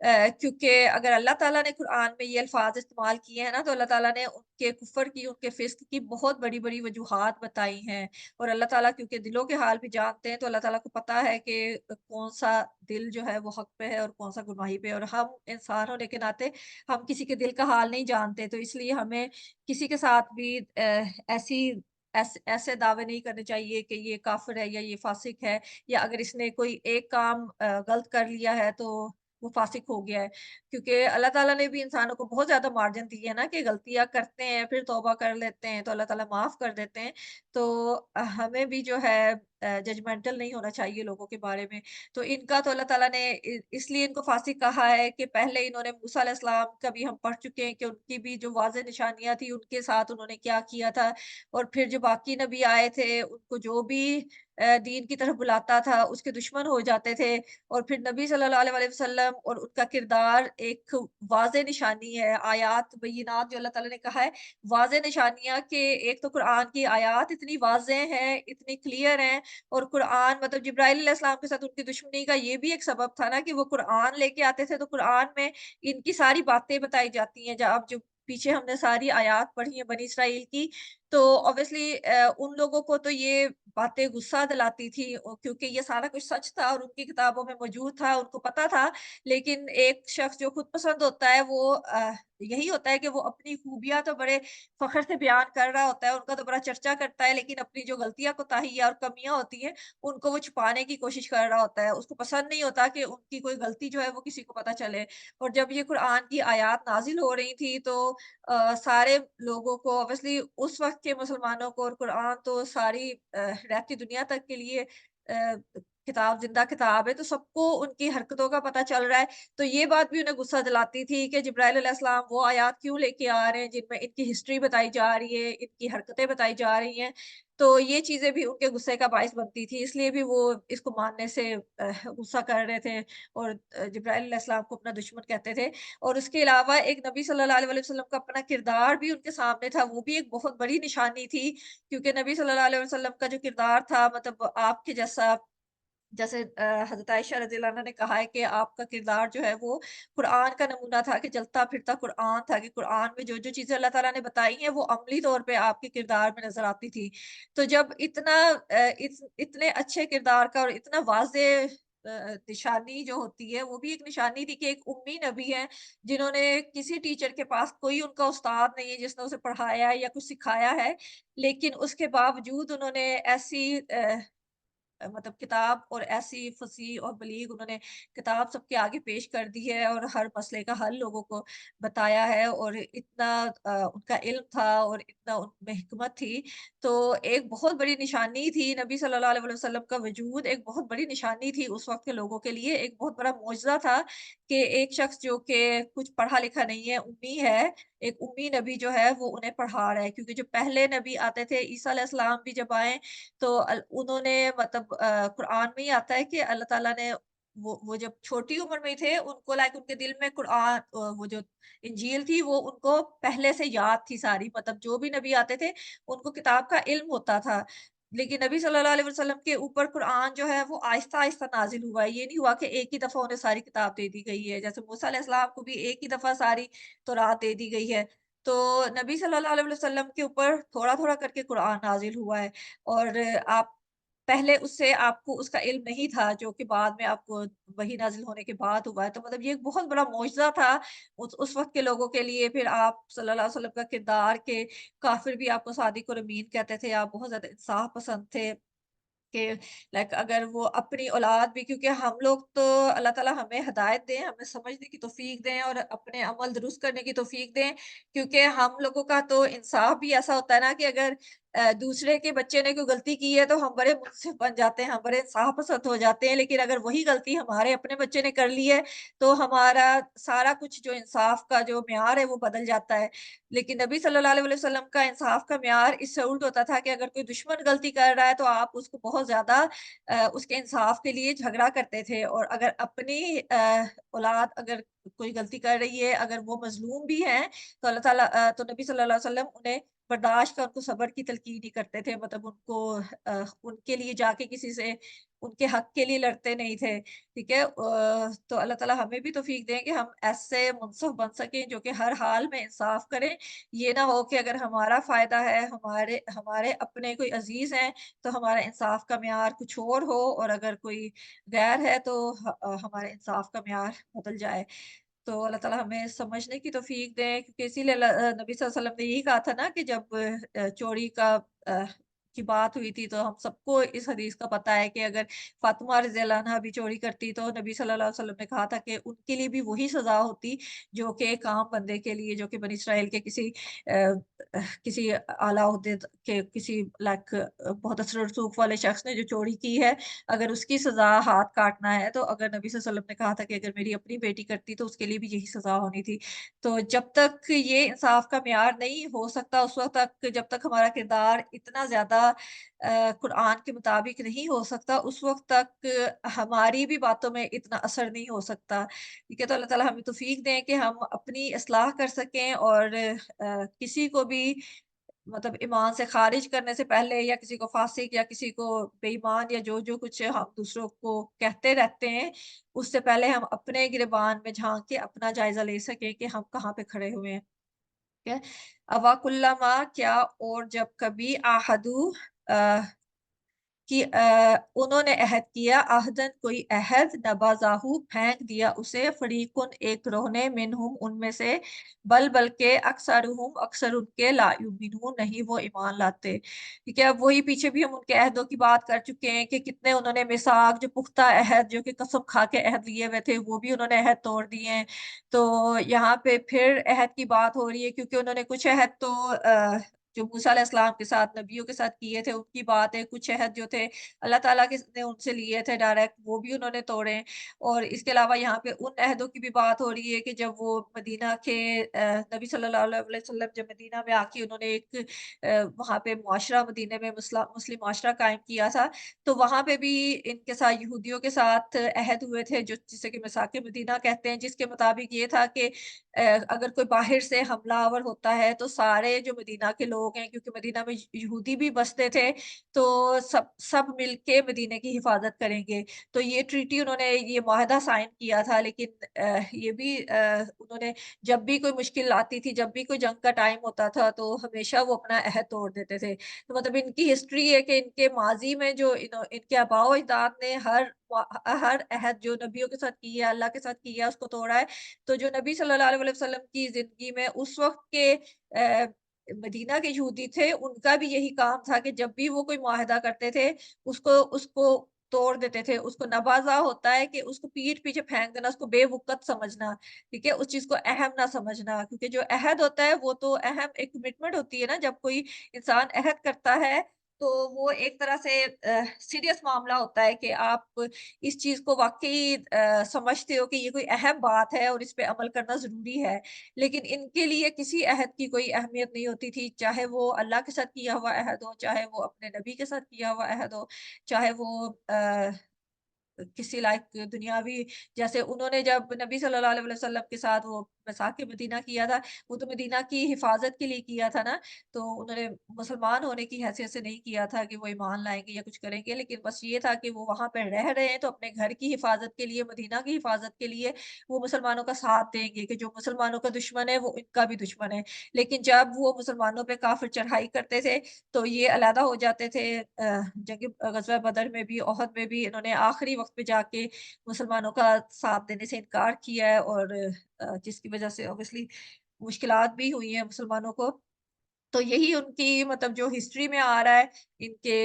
क्योंकि अगर अल्लाह ताला ने कुरान में ये अल्फ़ाज़ इस्तेमाल किए हैं ना, तो अल्लाह ताला ने उनके कुफ़्र की, उनके फ़िस्क की बहुत बड़ी-बड़ी वजूहात बताई हैं। और अल्लाह ताला क्योंकि दिलों के हाल भी जानते हैं, तो अल्लाह ताला को पता है कि कौन-सा दिल जो है वो हक़ पे है और कौन-सा गुमराही पे है। और हम इंसान होने के नाते हम किसी के दिल का हाल नहीं जानते, तो इसलिए हमें किसी के साथ भी ऐसी ऐसे दावे नहीं करने चाहिए कि ये काफ़िर है या ये फ़ासिक है, या अगर इसने कोई एक काम गलत कर लिया है तो वो फ़ासिक हो गया है। क्योंकि अल्लाह ताला ने भी इंसानों को बहुत ज़्यादा मार्जिन दी है ना कि गलतियाँ करते हैं, फिर तौबा कर लेते हैं, तो अल्लाह ताला माफ़ कर देते हैं। तो हमें भी जो है जजमेंटल नहीं होना चाहिए लोगों के बारे में। तो इनका तो अल्लाह ताला ने इसलिए इनको फ़ासिक कहा है कि पहले इन्होंने मूसा अलैहिस्सलाम का भी हम पढ़ चुके हैं कि उनकी भी जो वाज़ेह निशानियाँ थी, उनके साथ उन्होंने क्या किया था। और फिर जो बाकी नबी आए थे, उनको जो भी दीन की तरफ बुलाता था, उसके दुश्मन हो जाते थे। और फिर नबी सल्लल्लाहु अलैहि वसल्लम और उनका किरदार एक वाज़ेह निशानी है, आयात बय्यिनात जो अल्लाह ताला ने कहा है, वाज़ेह निशानियाँ कि एक तो कुरान की आयात इतनी वाज़ेह हैं, इतनी क्लियर हैं। और कुरान मतलब जिब्राइल अलैहिस्सलाम के साथ उनकी दुश्मनी का ये भी एक सबब था ना कि वो कुरान लेके आते थे, तो कुरान में इनकी सारी बातें बताई जाती हैं। ज अब जो पीछे हमने सारी आयात पढ़ी है बनी इसराइल की, तो ऑब्वियसली उन लोगों को तो ये बातें गुस्सा दिलाती थी, क्योंकि ये सारा कुछ सच था और उनकी किताबों में मौजूद था, उनको पता था। लेकिन एक शख्स जो खुद पसंद होता है वो यही होता है कि वो अपनी खूबियाँ तो बड़े फ़ख्र से बयान कर रहा होता है, उनका तो बड़ा चर्चा करता है, लेकिन अपनी जो गलतियाँ, कोताहियाँ और कमियाँ होती हैं, उनको वो छुपाने की कोशिश कर रहा होता है। उसको पसंद नहीं होता कि उनकी कोई गलती जो है वो किसी को पता चले। और जब ये कुरान की आयत नाज़िल हो रही थी, तो सारे लोगों को ऑब्वियसली उस वक़्त के मुसलमानों को, और कुरान तो सारी रहती दुनिया तक के लिए किताब, ज़िंदा किताब है, तो सबको उनकी हरकतों का पता चल रहा है। तो ये बात भी उन्हें गुस्सा दिलाती थी कि जिब्राइल अलैहिस्सलाम वो आयत क्यों लेके आ रहे हैं जिनमें इनकी हिस्ट्री बताई जा रही है, इनकी हरकतें बताई जा रही हैं। तो ये चीज़ें भी उनके गुस्से का बाइस बनती थी, इसलिए भी वो इसको मानने से गुस्सा कर रहे थे और जिब्राइल अलैहिस्सलाम को अपना दुश्मन कहते थे। और उसके अलावा एक नबी सल्लल्लाहु अलैहि वसल्लम का अपना किरदार भी उनके सामने था, वो भी एक बहुत बड़ी निशानी थी, क्योंकि नबी सल्लल्लाहु अलैहि वसल्लम का जो किरदार था, मतलब आपके जैसा, जैसे हज़रत आयशा रज़ियल्लाहु अन्हा ने कहा है कि आपका किरदार जो है वो कुरान का नमूना था, कि चलता-फिरता कुरान था, कि कुरान में जो-जो चीज़ें अल्लाह ताला ने बताई हैं वो अमली तौर पे आपके किरदार में नज़र आती थी। तो जब इतना इतने अच्छे किरदार का और इतना वाज़ेह निशानी जो होती है, वो भी एक निशानी थी कि एक उम्मी नबी हैं, जिन्होंने किसी टीचर के पास, कोई उनका उस्ताद नहीं है जिसने उसे पढ़ाया है या कुछ सिखाया है, लेकिन उसके बावजूद उन्होंने ऐसी मतलब किताब और ऐसी फसीह और बलीग उन्होंने किताब सबके आगे पेश कर दी है और हर मसले का हल लोगों को बताया है। और इतना उनका इल्म था और इतना उनमें हिकमत थी। तो एक बहुत बड़ी निशानी थी, नबी सल्लल्लाहु अलैहि वसल्लम का वजूद एक बहुत बड़ी निशानी थी उस वक़्त के लोगों के लिए, एक बहुत बड़ा मुआजिज़ा था कि एक शख्स जो कि कुछ पढ़ा लिखा नहीं है, उम्मी है, एक उम्मी नबी जो है वो उन्हें पढ़ा रहा है। क्योंकि जो पहले नबी आते थे, ईसा अलैहिस्सलाम भी जब आए, तो उन्होंने मतलब कुरान में ही आता है कि अल्लाह ताला ने वो जब छोटी उम्र में थे, उनको लाइक उनके दिल में कुरान वो जो इंजील थी वो उनको पहले से याद थी सारी, मतलब जो भी नबी आते थे, उनको किताब का इल्म होता था। लेकिन नबी सल्लल्लाहु अलैहि वसल्लम के ऊपर कुरान जो है वो आहिस्ता-आहिस्ता नाज़िल हुआ है। ये नहीं हुआ कि एक ही दफ़ा उन्हें सारी किताब दे दी गई है। जैसे मूसा अलैहिस्सलाम को भी एक ही दफ़ा सारी तौरात दे दी गई है। तो नबी सल्लल्लाहु अलैहि वसल्लम के ऊपर थोड़ा-थोड़ा करके कुरान नाज़िल हुआ है। और आप पहले उससे आपको उसका इल्म नहीं था, जो कि बाद में आपको वही नाज़िल होने के बाद हुआ है। तो मतलब ये एक बहुत बड़ा मुआजिज़ा था उस वक़्त के लोगों के लिए। फिर आप सल्लल्लाहु अलैहि वसल्लम का किरदार, के काफ़िर भी आपको सादिक और अमीन कहते थे, आप बहुत ज़्यादा इंसाफ़ पसंद थे। कि लाइक अगर वो अपनी औलाद भी, क्योंकि हम लोग तो अल्लाह ताला हमें हिदायत दें, हमें समझने की तौफ़ीक दें और अपने अमल दुरुस्त करने की तौफ़ीक दें। क्योंकि हम लोगों का तो इंसाफ भी ऐसा होता है ना कि अगर दूसरे के बच्चे ने कोई गलती की है तो हम बड़े मुनसिफ़ बन जाते हैं, हम बड़े इंसाफ पसंद हो जाते हैं। लेकिन अगर वही गलती हमारे अपने बच्चे ने कर ली है, तो हमारा सारा कुछ जो इंसाफ का जो म्यार है वो बदल जाता है। लेकिन नबी सल्लल्लाहु अलैहि वसल्लम का इंसाफ का म्यार इससे उल्ट होता था कि अगर कोई दुश्मन गलती कर रहा है तो आप उसको बहुत ज़्यादा उसके इंसाफ के लिए झगड़ा करते थे। और अगर अपनी औलाद अगर कोई गलती कर रही है, अगर वो मज़लूम भी हैं, तो अल्लाह ताला तो नबी सल्लल्लाहु अलैहि वसल्लम उन्हें बर्दाश्त का, उनको सब्र की तलकीन ही करते थे। मतलब उनको उनके लिए जाके किसी से उनके हक के लिए लड़ते नहीं थे, ठीक है? तो अल्लाह ताला हमें भी तौफ़ीक दें कि हम ऐसे मुनसिफ़ बन सकें जो कि हर हाल में इंसाफ़ करें। ये ना हो कि अगर हमारा फ़ायदा है, हमारे हमारे अपने कोई अज़ीज़ हैं, तो हमारा इंसाफ़ का मयार कुछ और हो, और अगर कोई गैर है तो हमारे इंसाफ़ का मयार बदल जाए। तो अल्लाह ताला हमें समझने की तौफ़ीक दें, क्योंकि इसीलिए नबी सल्लल्लाहु अलैहि वसल्लम ने यही कहा था ना कि जब चोरी अ, की बात हुई थी, तो हम सबको इस हदीस का पता है कि अगर फ़ातिमा रज़ियल्लाहु अन्हा भी चोरी करती, तो नबी सल्लल्लाहु अलैहि वसल्लम ने कहा था कि उनके लिए भी वही सज़ा होती जो कि एक आम बंदे के लिए, जो कि बनी इस्राइल के किसी आला ओहदे के किसी बहुत असर रसूख वाले शख़्स ने जो चोरी की है, अगर उसकी सज़ा हाथ काटना है, तो अगर नबी सल्लल्लाहु अलैहि वसल्लम ने कहा था कि अगर मेरी अपनी बेटी करती तो उसके लिए भी यही सज़ा होनी थी। तो जब तक ये इंसाफ़ का म्यार नहीं हो सकता, उस वक़्त तक जब तक हमारा किरदार इतना ज़्यादा कुरान के मुताबिक नहीं हो सकता, उस वक़्त तक हमारी भी बातों में इतना असर नहीं हो सकता। ठीक है? तो अल्लाह ताला हमें तौफ़ीक दें कि हम अपनी इस्लाह कर सकें, और किसी को भी मतलब ईमान से ख़ारिज करने से पहले, या किसी को फ़ासिक या किसी को बेईमान, या जो-जो कुछ हम दूसरों को कहते रहते हैं, उससे पहले हम अपने गिरबान में झाँक के अपना जायज़ा ले सकें कि हम कहाँ पे खड़े हुए हैं। ठीक है? अवाकुल्लमा, क्या और जब कभी आहदू अ कि उन्होंने अहद किया, अहदन कोई अहद, नबाज़ाहु फेंक दिया उसे, फ़रीक़ुन एक ग्रोह ने, मिनहुम उनमें से, बल्कि अक्सरुहुम अक्सर उनके, ला युमिनून नहीं वो ईमान लाते। ठीक है? अब वही पीछे भी हम उनके अहदों की बात कर चुके हैं कि कितने उन्होंने मिसाक, जो पुख्ता अहद, जो कि कसम खा के अहद लिए हुए थे, वो भी उन्होंने अहद तोड़ दिए हैं। तो यहाँ पे फिर अहद की बात हो रही है, क्योंकि उन्होंने कुछ अहद तो जो मूसा अलैहिस्सलाम के साथ, नबियों के साथ किए थे, उनकी बात है। कुछ अहद जो थे अल्लाह ताला ने उनसे लिए थे डायरेक्ट, वो भी उन्होंने तोड़े हैं। और इसके अलावा यहाँ पे उन अहदों की भी बात हो रही है कि जब वो मदीना के नबी सल्लल्लाहु अलैहि वसल्लम जब मदीना में आके उन्होंने एक वहाँ पे मुआशरा, मदीने में मुस्लिम मुआशरा कायम किया था, तो वहाँ पे भी इनके साथ, यहूदियों के साथ अहद हुए थे, जो जिसे कि मिसाक मदीना कहते हैं, जिसके मुताबिक ये था कि अगर कोई बाहर से हमलावर होता है, तो सारे जो मदीना के लोग हैं, क्योंकि मदीना में यहूदी भी बसते थे, तो सब सब मिलके मदीने की हिफाज़त करेंगे। तो ये ट्रीटी उन्होंने, ये मुआहदा साइन किया था, लेकिन ये भी उन्होंने, जब भी कोई मुश्किल आती थी, जब भी कोई जंग का टाइम होता था, तो हमेशा वो अपना अहद तोड़ देते थे। तो मतलब इनकी हिस्ट्री है कि इनके माज़ी में जो इनके आबाओ-अजदाद ने हर अहद जो नबियों के साथ की है, अल्लाह के साथ की है, उसको तोड़ा है। तो जो नबी सल्लल्लाहु अलैहि वसल्लम की ज़िंदगी में उस वक़्त के मदीना के यहूदी थे, उनका भी यही काम था कि जब भी वो कोई मुआहदा करते थे, उसको उसको तोड़ देते थे। उसको नवाज़ा होता है कि उसको पीठ पीछे फेंक देना, उसको बेवक़्त समझना, ठीक है? उस चीज़ को अहम ना समझना, क्योंकि जो अहद होता है, वो तो अहम एक कमिटमेंट होती है ना, जब कोई इंसान अहद करता है, तो वो एक तरह से सीरियस मामला होता है कि आप इस चीज़ को वाक़ई समझते हो कि ये कोई अहम बात है और इस पे अमल करना ज़रूरी है। लेकिन इनके लिए किसी अहद की कोई अहमियत नहीं होती थी, चाहे वो अल्लाह के साथ किया हुआ अहद हो, चाहे वो अपने नबी के साथ किया हुआ अहद हो, चाहे वो किसी लाइक दुनियावी, जैसे उन्होंने जब नबी सल्लल्लाहु अलैहि वसल्लम के साथ वो वसाक़ मदीना किया था, वो तो मदीना की हिफ़ाज़त के लिए किया था ना, तो उन्होंने मुसलमान होने की हैसियत से नहीं किया था कि वो ईमान लाएँगे या कुछ करेंगे, लेकिन बस ये था कि वो वहाँ पे रह रहे हैं, तो अपने घर की हिफ़ाज़त के लिए, मदीना की हिफ़ाज़त के लिए वो मुसलमानों का साथ देंगे, कि जो मुसलमानों का दुश्मन है, वो इनका भी दुश्मन है। लेकिन जब वो मुसलमानों पे काफ़िर चढ़ाई करते थे, तो ये अलहदा हो जाते थे। ग़ज़वा बदर में भी, ओहद में भी इन्होंने आखिरी वक़्त पे जाके मुसलमानों का साथ देने से इनकार किया है, और जिसकी वज़ह से ऑब्वियसली मुश्किलात भी हुई हैं मुसलमानों को। तो यही उनकी मतलब जो हिस्ट्री में आ रहा है, इनके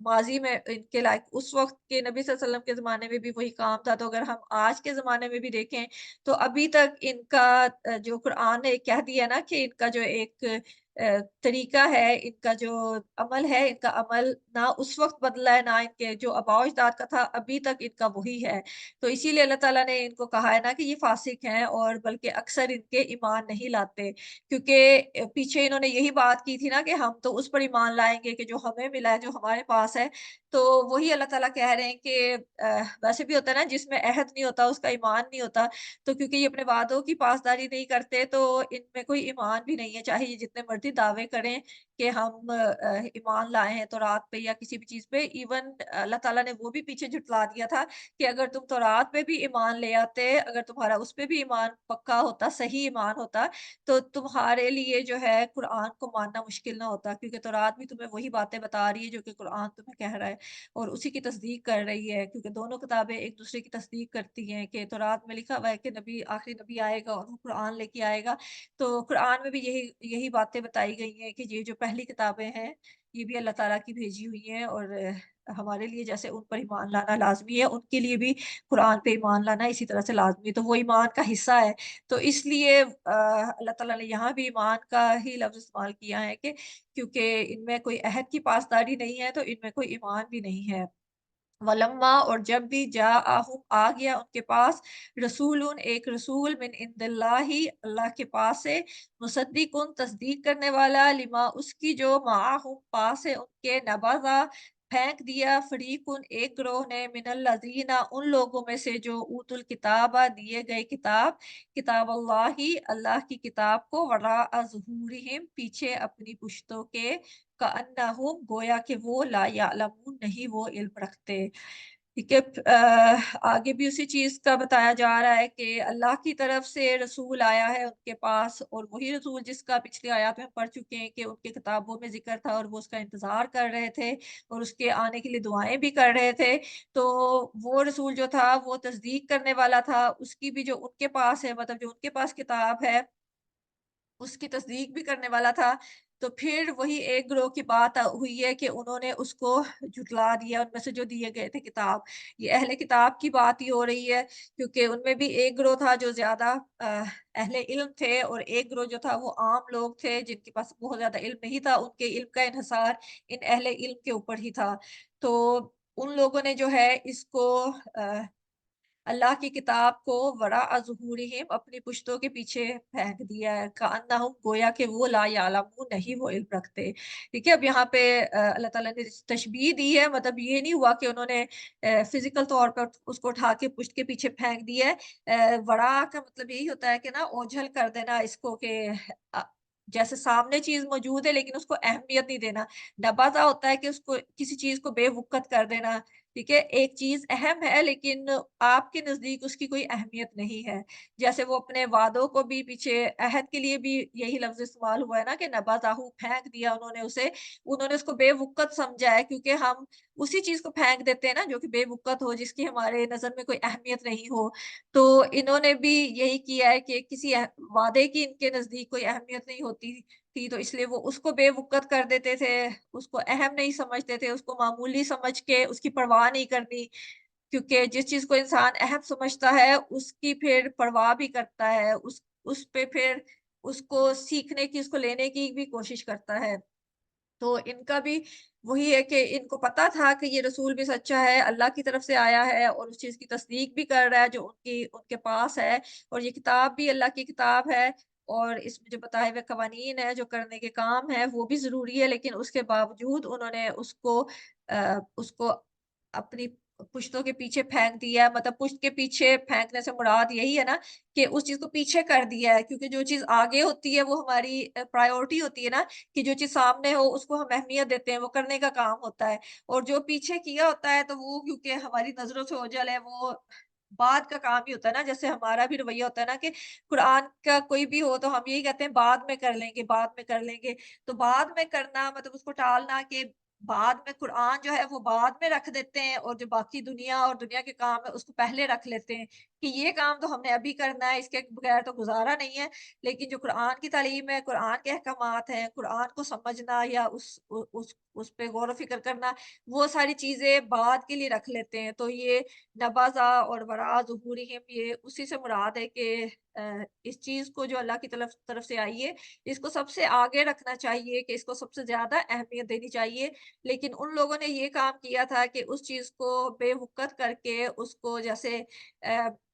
माज़ी में, इनके लाइक उस वक़्त के नबी सल्लल्लाहु अलैहि वसल्लम के ज़माने में भी वही काम था। तो अगर हम आज के ज़माने में भी देखें, तो अभी तक इनका जो कुरान ने कह दिया ना कि इनका जो एक तरीका है, इनका जो अमल है, इनका अमल ना उस वक़्त बदला है, ना इनके जो आबाओ-अजदाद का था, अभी तक इनका वही है। तो इसीलिए अल्लाह ताला ने इनको कहा है ना कि ये फ़ासिक हैं, और बल्कि अक्सर इनके ईमान नहीं लाते। क्योंकि पीछे इन्होंने यही बात की थी ना कि हम तो उस पर ईमान लाएँगे कि जो हमें मिला है, जो हमारे पास है। तो वही अल्लाह ताला कह रहे हैं कि वैसे भी होता है ना, जिसमें अहद नहीं होता उसका ईमान नहीं होता। तो क्योंकि ये अपने वादों की पासदारी नहीं करते, तो इनमें कोई ईमान भी नहीं है, चाहे ये जितने मर्ज़ी दावे करें कि हम ईमान लाए हैं तौरात पे या किसी भी चीज़ पे। इवन अल्लाह ताला ने वो भी पीछे झुठला दिया था कि अगर तुम तौरात पे भी ईमान ले आते, अगर तुम्हारा उस पे भी ईमान पक्का होता, सही ईमान होता, तो तुम्हारे लिए जो है कुरान को मानना मुश्किल ना होता, क्योंकि तौरात भी तुम्हें वही बातें बता रही है जो कि कुरान तुम्हें कह रहा है और उसी की तस्दीक कर रही है, क्योंकि दोनों किताबें एक दूसरे की तस्दीक करती हैं कि तौरात में लिखा हुआ है कि नबी आखिरी नबी आएगा और वो कुरान लेके आएगा। तो कुरान में भी यही यही बातें बताई गई हैं कि ये जो पहली किताबें हैं, ये भी अल्लाह ताला की भेजी हुई हैं और हमारे लिए जैसे उन पर ईमान लाना लाज़मी है, उनके लिए भी कुरान पे ईमान लाना इसी तरह से लाज़मी है, तो वो ईमान का हिस्सा है। तो इसलिए अल्लाह ताला ने यहाँ भी ईमान का ही लफ़्ज़ इस्तेमाल किया है कि क्योंकि इनमें कोई अहद की पासदारी नहीं है, तो इनमें कोई ईमान भी नहीं है। वलम्मा और जब भी जाअहुम आ गया उनके पास रसूलुन एक रसूल मिन इंदिल्लाहि अल्लाह के पास से मुसद्दिकुन तस्दीक करने वाला लिमा उसकी जो माअहुम पास है उनके नबज़ा फेंक दिया फरीकुन एक ग्रोह ने मिनल लज़ीना उन लोगों में से जो ऊतुल किताबा दिए गए किताब अल्लाही अल्लाह की किताब को वराअ ज़ुहूरिहिम पीछे अपनी पुश्तों के कअन्नहुम गोया कि वो ला यअलमून नहीं वो इल्म रखते। ठीक है। आगे भी उसी चीज़ का बताया जा रहा है कि अल्लाह की तरफ से रसूल आया है उनके पास और वही रसूल जिसका पिछली आयत में पढ़ चुके हैं कि उनकी किताबों में ज़िक्र था और वो उसका इंतज़ार कर रहे थे और उसके आने के लिए दुआएँ भी कर रहे थे। तो वो रसूल जो था वो तस्दीक करने वाला था, उसकी भी जो उनके पास है मतलब जो उनके पास किताब है उसकी तस्दीक भी करने वाला था। तो फिर वही एक गिरोह की बात हुई है कि उन्होंने उसको झुठला दिया, उनमें से जो दिए गए थे किताब। ये अहले किताब की बात ही हो रही है क्योंकि उनमें भी एक गिरोह था जो ज़्यादा अहले इल्म थे और एक गिरोह जो था वो आम लोग थे जिनके पास बहुत ज़्यादा इल्म नहीं था, उनके इल्म का इन्हिसार इन अहले इल्म के ऊपर ही था। तो उन लोगों ने जो है इसको अल्लाह की किताब को वराअ ज़ुहूरिहिम अपनी पुश्तों के पीछे फेंक दिया है, कअन्नहुम गोया कि वो ला यअलमून नहीं वो इल्म रखते। ठीक है? अब यहाँ पे अल्लाह ताला ने तशबीह दी है मतलब ये नहीं हुआ कि उन्होंने फ़िज़िकल तौर पर उसको उठा के पुश्त के पीछे फेंक दिया है। वरा का मतलब यही होता है कि ना ओझल कर देना इसको कि अ, जैसे सामने चीज़ मौजूद है लेकिन उसको अहमियत नहीं देना। नबाज़ा होता है कि उसको किसी चीज़ को बेवुक़्क़त कर देना। ठीक है? एक चीज़ अहम है लेकिन आपके नज़दीक उसकी कोई अहमियत नहीं है। जैसे वो अपने वादों को भी पीछे अहद के लिए भी यही लफ़्ज़ इस्तेमाल हुआ है ना कि नबाज़ाहु फेंक दिया उन्होंने उसे, उन्होंने उसको बेवुक़्क़त समझा है क्योंकि हम उसी चीज़ को फेंक देते हैं ना जो कि बेवुक़्क़त हो, जिसकी हमारे नज़र में कोई अहमियत नहीं हो। तो इन्होंने भी यही किया है कि किसी वादे की इनके नज़दीक कोई अहमियत नहीं होती थी, तो इसलिए वो उसको बेवुक़्क़त कर देते थे, उसको अहम नहीं समझते थे, उसको मामूली समझ के उसकी परवाह नहीं करनी। क्योंकि जिस चीज़ को इंसान अहम समझता है, उसकी फिर परवाह भी करता है, उस पे फिर उसको सीखने की, उसको लेने की भी कोशिश करता है। तो इनका भी वही है कि इनको पता था कि ये रसूल भी सच्चा है, अल्लाह की तरफ से आया है और उस चीज़ की तस्दीक भी कर रहा है जो उनके पास है और ये किताब भी अल्लाह की किताब है और इसमें जो बताए हुए कवानीन हैं, जो करने के काम हैं, वो भी ज़रूरी है लेकिन उसके बावजूद उन्होंने उसको अपनी पुश्तों के पीछे फेंक दिया मतलब पुश्त के पीछे फेंकने से मुराद यही है ना कि उस चीज़ को पीछे कर दिया है क्योंकि जो चीज़ आगे होती है वो हमारी प्रायोरिटी होती है ना कि जो चीज़ सामने हो उसको हम अहमियत देते हैं, वो करने का काम होता है और जो पीछे किया होता है तो वो क्योंकि हमारी नज़रों से ओझल है वो बाद का काम ही होता है ना, जैसे हमारा भी रवैया होता है ना कि कुरान का कोई भी हो तो हम यही कहते हैं बाद में कर लेंगे, बाद में कर लेंगे। तो बाद में करना मतलब उसको टालना कि बाद में कुरान जो है वो बाद में रख देते हैं और जो बाकी दुनिया और दुनिया के काम है उसको पहले रख लेते हैं कि ये काम तो हमने अभी करना है, इसके बगैर तो गुज़ारा नहीं है। लेकिन जो कुरान की तालीम है, कुरान के अहकामात हैं, कुरान को समझना या उस पे गौर व फ़िक्र करना, वो सारी चीज़ें बाद के लिए रख लेते हैं। तो ये नबाज़ा और वरा ज़ुहूरिहिम ये उसी से मुराद है कि इस चीज़ को जो अल्लाह की तरफ तरफ से आई है, इसको सबसे आगे रखना चाहिए कि इसको सबसे ज़्यादा अहमियत देनी चाहिए। लेकिन उन लोगों ने ये काम किया था कि उस चीज़ को बेवक़्क़त करके उसको जैसे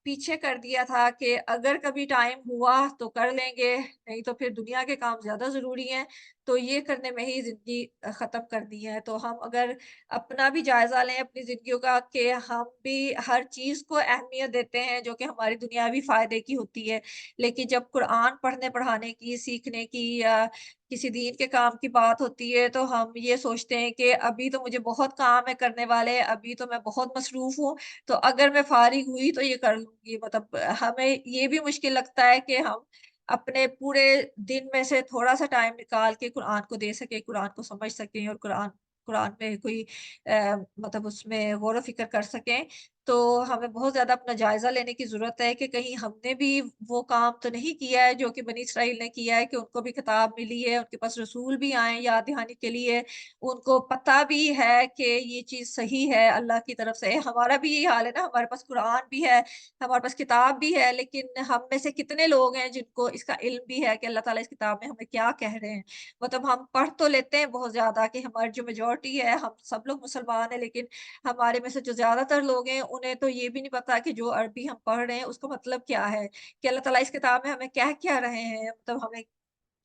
पीछे कर दिया था कि अगर कभी टाइम हुआ तो कर लेंगे, नहीं तो फिर दुनिया के काम ज़्यादा ज़रूरी हैं, तो ये करने में ही ज़िंदगी ख़त्म कर दी है। तो हम अगर अपना भी जायज़ा लें अपनी ज़िंदगियों का कि हम भी हर चीज़ को अहमियत देते हैं जो कि हमारी दुनियावी फ़ायदे की होती है। लेकिन जब कुरान पढ़ने-पढ़ाने की, सीखने की या किसी दीन के काम की बात होती है तो हम ये सोचते हैं कि अभी तो मुझे बहुत काम है करने वाले, अभी तो मैं बहुत मसरूफ़ हूँ, तो अगर मैं फ़ारिग हुई तो ये कर लूँगी। मतलब हमें ये भी मुश्किल लगता है कि हम अपने पूरे दिन में से थोड़ा-सा टाइम निकाल के कुरान को दे सकें, कुरान को समझ सकें और कुरान कुरान में कोई मतलब उसमें गौर-व-फ़िक्र कर सकें। तो हमें बहुत ज़्यादा अपना जायज़ा लेने की ज़रूरत है कि कहीं हमने भी वो काम तो नहीं किया है जो कि बनी इसराइल ने किया है कि उनको भी किताब मिली है, उनके पास रसूल भी आए हैं याद दहानी के लिए, उनको पता भी है कि ये चीज़ सही है अल्लाह की तरफ से। हमारा भी यही हाल है ना, हमारे पास कुरान भी है, हमारे पास किताब भी है, लेकिन हम में से कितने लोग हैं जिनको इसका इल्म भी है कि अल्लाह ताला इस किताब में हमें क्या कह रहे हैं। मतलब हम पढ़ तो लेते हैं बहुत ज़्यादा कि हमारी जो मेजॉरिटी है, हम सब लोग मुसलमान हैं, लेकिन हमारे में से जो ज़्यादातर लोग हैं, उन्हें तो ये भी नहीं पता कि जो अरबी हम पढ़ रहे हैं, उसका मतलब क्या है? कि अल्लाह ताला इस किताब में हमें कह क्या रहे हैं? मतलब हमें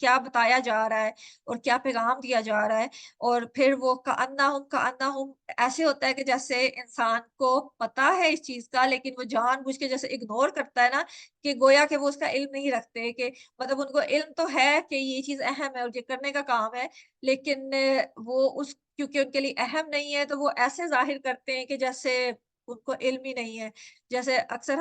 क्या बताया जा रहा है और क्या पैगाम दिया जा रहा है। और फिर वो कअन्नहुम ऐसे होता है कि जैसे इंसान को पता है इस चीज़ का, लेकिन वो जानबूझ के जैसे इग्नोर करता है ना, कि गोया कि वो उसका इल्म नहीं रखते, कि मतलब उनको इल्म तो है कि ये चीज़ अहम है और ये करने का काम है, लेकिन वो उस क्योंकि उनके लिए अहम नहीं है, तो वो ऐसे ज़ाहिर करते हैं कि जैसे उनको इल्म ही नहीं है। जैसे अक्सर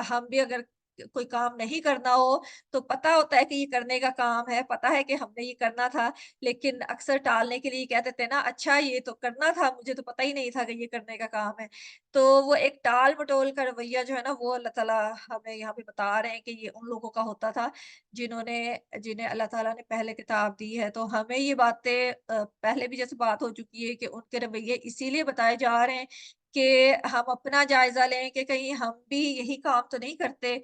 हम भी अगर कोई काम नहीं करना हो, तो पता होता है कि ये करने का काम है, पता है कि हमने ये करना था, लेकिन अक्सर टालने के लिए कह देते हैं ना, अच्छा ये तो करना था, मुझे तो पता ही नहीं था कि ये करने का काम है। तो वो एक टाल-मटोल का रवैया जो है ना, वो अल्लाह ताला हमें यहाँ पे बता रहे हैं कि ये उन लोगों का होता था, जिन्हें अल्लाह ताला ने पहले किताब दी है। तो हमें ये बातें पहले भी जैसे बात हो चुकी है कि उनके रवैये इसीलिए बताए जा रहे हैं कि हम अपना जायज़ा लें कि कहीं हम भी यही काम तो नहीं करते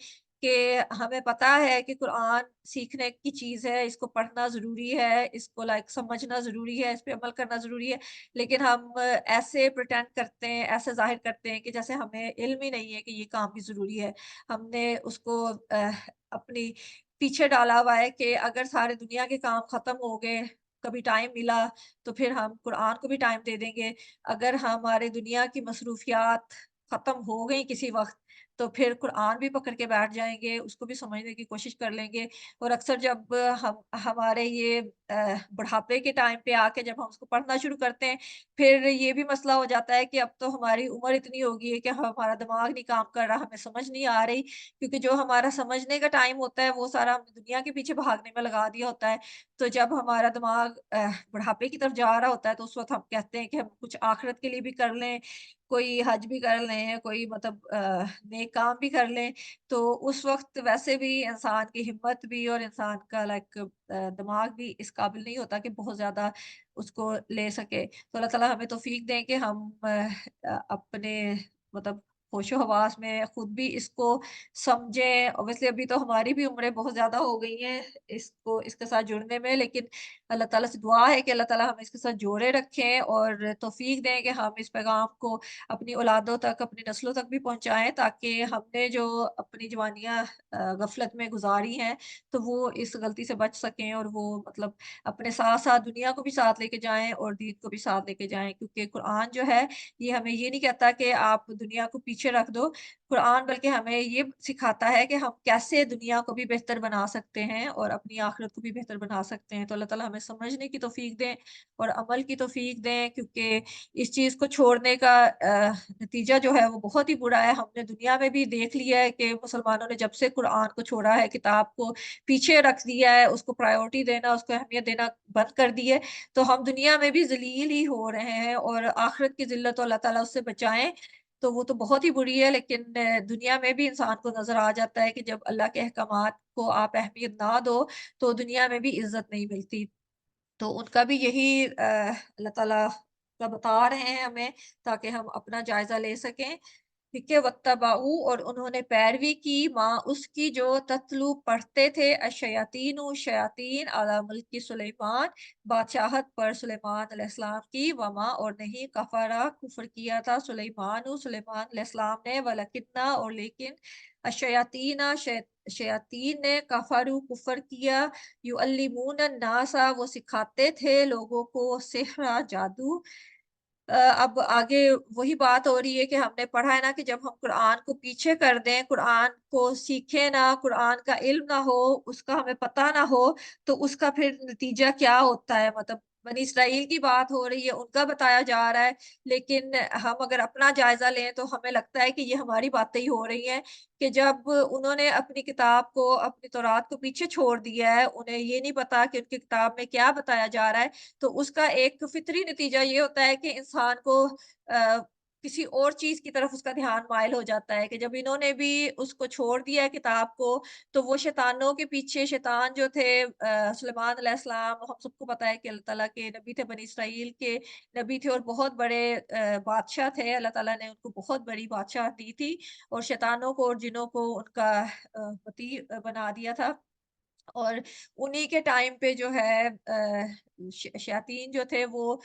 कि हमें पता है कि कुरान सीखने की चीज़ है, इसको पढ़ना ज़रूरी है, इसको समझना ज़रूरी है, इस पे अमल करना ज़रूरी है। लेकिन हम ऐसे प्रिटेंड करते हैं, ऐसे ज़ाहिर करते हैं कि जैसे हमें इल्म ही नहीं है कि ये काम भी ज़रूरी है। हमने उसको अपनी पीछे डाला हुआ है कि अगर सारे दुनिया के काम ख़त्म हो गए, कभी टाइम मिला, तो फिर हम कुरान को भी टाइम दे देंगे। अगर हमारे दुनिया की मसरूफ़ियात ख़त्म हो गई किसी वक़्त, तो फिर कुरान भी पकड़ के बैठ जाएँगे, उसको भी समझने की कोशिश कर लेंगे। और अक्सर जब हम हमारे ये बुढ़ापे के टाइम पे आके जब हम उसको पढ़ना शुरू करते हैं, फिर ये भी मसला हो जाता है कि अब तो हमारी उम्र इतनी हो गई है कि हमारा दिमाग नहीं काम कर रहा, हमें समझ नहीं आ रही, क्योंकि जो हमारा समझने का टाइम होता है, वो सारा हमने दुनिया के पीछे भागने में लगा दिया होता है। तो जब हमारा दिमाग बुढ़ापे की तरफ जा रहा होता है, तो उस वक़्त हम कहते हैं कि हम कुछ आखिरत के लिए भी कर लें, कोई हज भी कर लें, कोई मतलब नेक काम भी कर लें, तो उस वक़्त वैसे भी इंसान की हिम्मत भी और इंसान का दिमाग भी इस काबिल नहीं होता कि बहुत ज़्यादा उसको ले सके। तो अल्लाह ताला हमें तौफ़ीक दें कि हम अपने मतलब होशो-हवास में खुद भी इसको समझें। ऑब्वियसली अभी तो हमारी भी उम्रें बहुत ज़्यादा हो गई हैं इसके साथ जुड़ने में, लेकिन अल्लाह ताला से दुआ है कि अल्लाह ताला हमें इसके साथ जोड़े रखें और तौफ़ीक दें कि हम इस पैगाम को अपनी औलादों तक, अपनी नस्लों तक भी पहुँचाएँ, ताकि हमने जो अपनी जवानियाँ गफ़लत में गुज़ारी हैं, तो वो इस गलती से बच सकें और वो मतलब अपने साथ-साथ दुनिया को भी साथ लेके जाएँ और दीन को भी साथ लेके जाएँ। क्योंकि कुरान जो है, ये हमें ये नहीं कहता कि आप दुनिया को पीछे रख दो, कुरान बल्कि हमें ये सिखाता है कि हम कैसे दुनिया को भी बेहतर बना सकते हैं और अपनी आखिरत को भी बेहतर बना सकते हैं। तो अल्लाह ताला हमें समझने की तौफ़ीक दें और अमल की तौफ़ीक दें, क्योंकि इस चीज़ को छोड़ने का नतीजा जो है वो बहुत ही बुरा है। हमने दुनिया में भी देख लिया है कि मुसलमानों ने जब से कुरान को छोड़ा है, किताब को पीछे रख दिया है, उसको प्रायोरिटी देना, उसको अहमियत देना बंद कर दी है, तो हम दुनिया में भी ज़लील ही हो रहे हैं और आखिरत की ज़िल्लत तो अल्लाह ताला उससे बचाएँ। तो वो तो बहुत ही बुरी है, लेकिन दुनिया में भी इंसान को नज़र आ जाता है कि जब अल्लाह के अहकामात को आप अहमियत ना दो, तो दुनिया में भी इज़्ज़त नहीं मिलती। तो उनका भी यही अल्लाह ताला का बता रहे हैं हमें, ताकि हम अपना जायज़ा ले सकें। ठीक है, वत्तबाऊ और उन्होंने पैरवी की माँ उसकी जो तत्लू पढ़ते थे अशयातीन शयातीन अला मुल्की सुलेमान, बादशाहत पर सुलेमान अलैहिस्सलाम की, वमा और नहीं कफरा कुफर किया था सुलेमान अलैहिस्सलाम ने, वलकिन्ना और लेकिन अशयातीना शयातीन ने कफरू कुफर किया, युअल्लिमून नासा वो सिखाते थे लोगों को सिहरा जादू, अब आगे वही बात हो रही है कि हमने पढ़ा है ना कि जब हम कुरान को पीछे कर दें, कुरान को सीखें ना, कुरान का इल्म ना हो, उसका हमें पता ना हो, तो उसका फिर नतीजा क्या होता है? मतलब बनी इसराइल की बात हो रही है, उनका बताया जा रहा है, लेकिन हम अगर अपना जायज़ा लें, तो हमें लगता है कि ये हमारी बातें ही हो रही हैं कि जब उन्होंने अपनी किताब को, अपनी तौरात को पीछे छोड़ दिया है, उन्हें ये नहीं पता कि उनकी किताब में क्या बताया जा रहा है, तो उसका एक फ़ितरी नतीजा ये होता है कि इंसान को किसी और चीज़ की तरफ उसका ध्यान माइल हो जाता है कि जब इन्होंने भी उसको छोड़ दिया है किताब को, तो वो शैतानों के पीछे शैतान जो थे सुलेमान अलैहिस्सलाम, हम सबको पता है कि अल्लाह ताला के नबी थे, बनी इसराइल के नबी थे और बहुत बड़े बादशाह थे। अल्लाह ताला ने उनको बहुत बड़ी बादशाहत दी थी और शैतानों को और जिन्नों को उनका वती बना दिया था। और उन्हीं के टाइम पे जो है शयातीन जो थे वो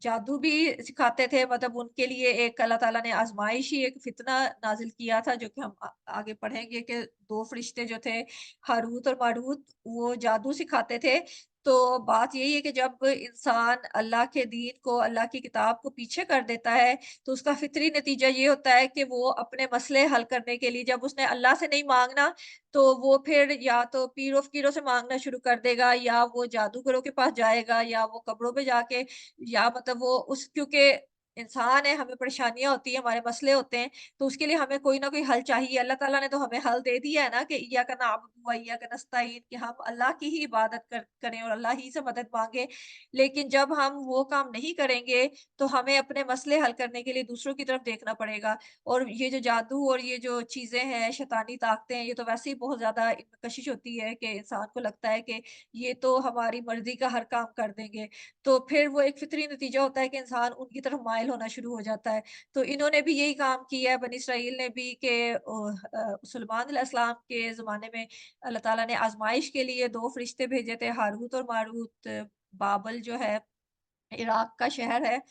जादू भी सिखाते थे, मतलब उनके लिए एक अल्लाह ताला ने आज़माइश ही एक फ़ितना नाज़िल किया था, जो कि हम आगे पढ़ेंगे कि 2 फ़रिश्ते जो थे, हारूत और मारूत, वो जादू सिखाते थे। तो बात यही है कि जब इंसान अल्लाह के दीन को, अल्लाह की किताब को पीछे कर देता है, तो उसका फ़ितरी नतीजा ये होता है कि वो अपने मसले हल करने के लिए जब उसने अल्लाह से नहीं माँगना, तो वो फिर या तो पीरों-फ़कीरों से माँगना शुरू कर देगा, या वो जादूगरों के पास जाएगा, या वो कब्रों पे जाके, या मतलब वो उस क्योंकि इंसान है, हमें परेशानियाँ होती हैं, हमारे मसले होते हैं, तो उसके लिए हमें कोई ना कोई हल चाहिए। अल्लाह ताला ने तो हमें हल दे दिया है ना कि इय्याका नअबुदु व इय्याका नस्तईन, कि हम अल्लाह की ही इबादत करें और अल्लाह ही से मदद माँगे। लेकिन जब हम वो काम नहीं करेंगे, तो हमें अपने मसले हल करने के लिए दूसरों की तरफ देखना पड़ेगा। और ये जो जादू और ये जो चीज़ें हैं, शैतानी ताकतें हैं, ये तो वैसे ही बहुत ज़्यादा इनमें कशिश होती है कि इंसान को लगता है कि ये तो हमारी मर्ज़ी का हर काम कर देंगे। तो फिर वो एक फ़ितरी नतीजा होता है कि इंसान उनकी तरफ माइल होना शुरू हो जाता है। तो इन्होंने भी यही काम किया है, बनी इसराइल ने भी कि सुलेमान अलैहिस्सलाम के ज़माने में अल्लाह ताला ने आज़माइश के लिए 2 फ़रिश्ते भेजे थे, हारूत और मारूत। बाबल जो है, इराक का शहर है,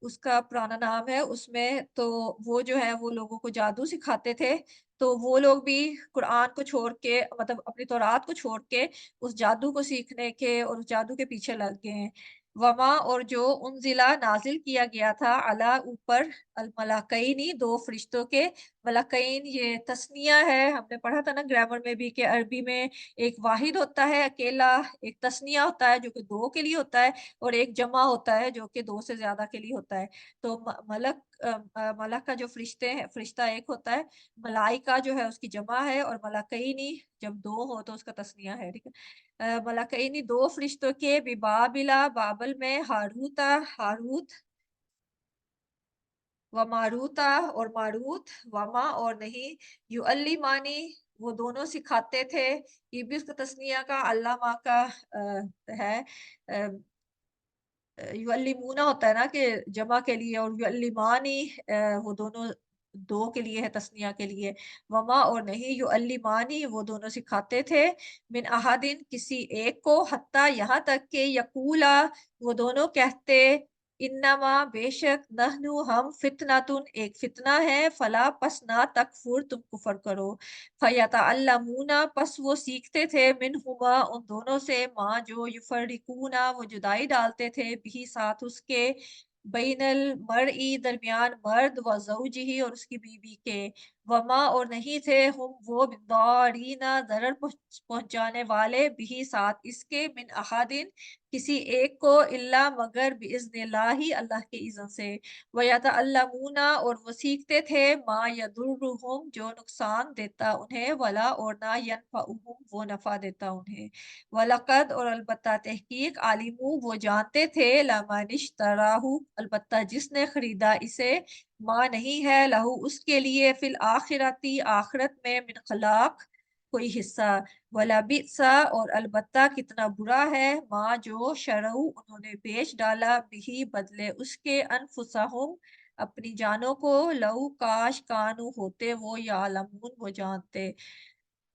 उसका पुराना नाम है, उसमें तो वो जो है वो लोगों को जादू सिखाते थे। तो वो लोग भी कुरान को छोड़ के, मतलब अपनी तौरात को छोड़ के उस जादू को सीखने के और उस जादू के पीछे लग गए हैं। वमा, और जो उनज़िला नाज़िल किया गया था अला ऊपर, अल मलाकैनी 2 फरिश्तों के। मलाकैन ये तस्निया है, हमने पढ़ा था ना ग्रामर में भी कि अरबी में एक वाहिद होता है अकेला, एक तस्निया होता है जो कि 2 के लिए होता है, और एक जमा होता है जो कि 2 से ज़्यादा के लिए होता है। तो मलक का जो फ़रिश्ता एक होता है, मलाइका जो है उसकी जमा है, और मलाकैनी जब 2 हो तो उसका तस्निया है, ठीक है? मलाकैनी 2 फ़रिश्तों के बिबाबिला, बाबल में, हारूत व मारूता और मारूत, वमा और नहीं, युअल्लिमानी वो दोनों सिखाते थे। ये भी उसका तस्निया का अल्लामा का है। अ युअल्लिमूना होता है ना कि जमा के लिए, और युअल्लिमानी वो दोनों 2 के लिए है, तस्निया के लिए। वमा और नहीं, युअल्लिमानी वो दोनों सिखाते थे, मिन अहादिन किसी एक को, हत्ता यहाँ तक कि यकूला वो दोनों कहते, इन्नमा बेशक, नहनु हम, फितनातुन एक फितना है, फला पस ना तकफुर तुम कुफर करो। फयतअल्लमूना पस वो सीखते थे, मिनहुमा उन दोनों से, माँ जो युफर्रिकूना वो जुदाई डालते थे, बिही साथ उसके, बैनल मरई दरमियान मर्द व ज़ौजिही और उसकी बीवी के, वमा और नहीं थे, हम वो बिद्दारीना दरर पहुँचाने वाले, बिही साथ इसके, मिन अहादिन किसी एक को, इल्ला मगर बिइज़्निल्लाहि अल्लाह के इज़्न से। व यतअल्लमूना और वो सीखते थे, मा यदुर्रुहुम जो नुकसान देता उन्हें, वला और ना यनफ़उहुम वो नफ़ा देता उन्हें। वलक़द और अलबत्ता तहक़ीक़, आलिमू वो जानते थे, लमनिश्तराहु अलबत्ता जिसने खरीदा इसे, माँ नहीं है लहू उसके लिए, फिल आखिरती आखिरत में, मिन खलाक कोई हिस्सा, वला बिसा और अलबत्ता कितना बुरा है, माँ जो शरऊ उन्होंने बेच डाला, बिही बदले उसके, अनफुसहुम अपनी जानों को, लऊ काश कानू होते वो, यालमून वो जानते।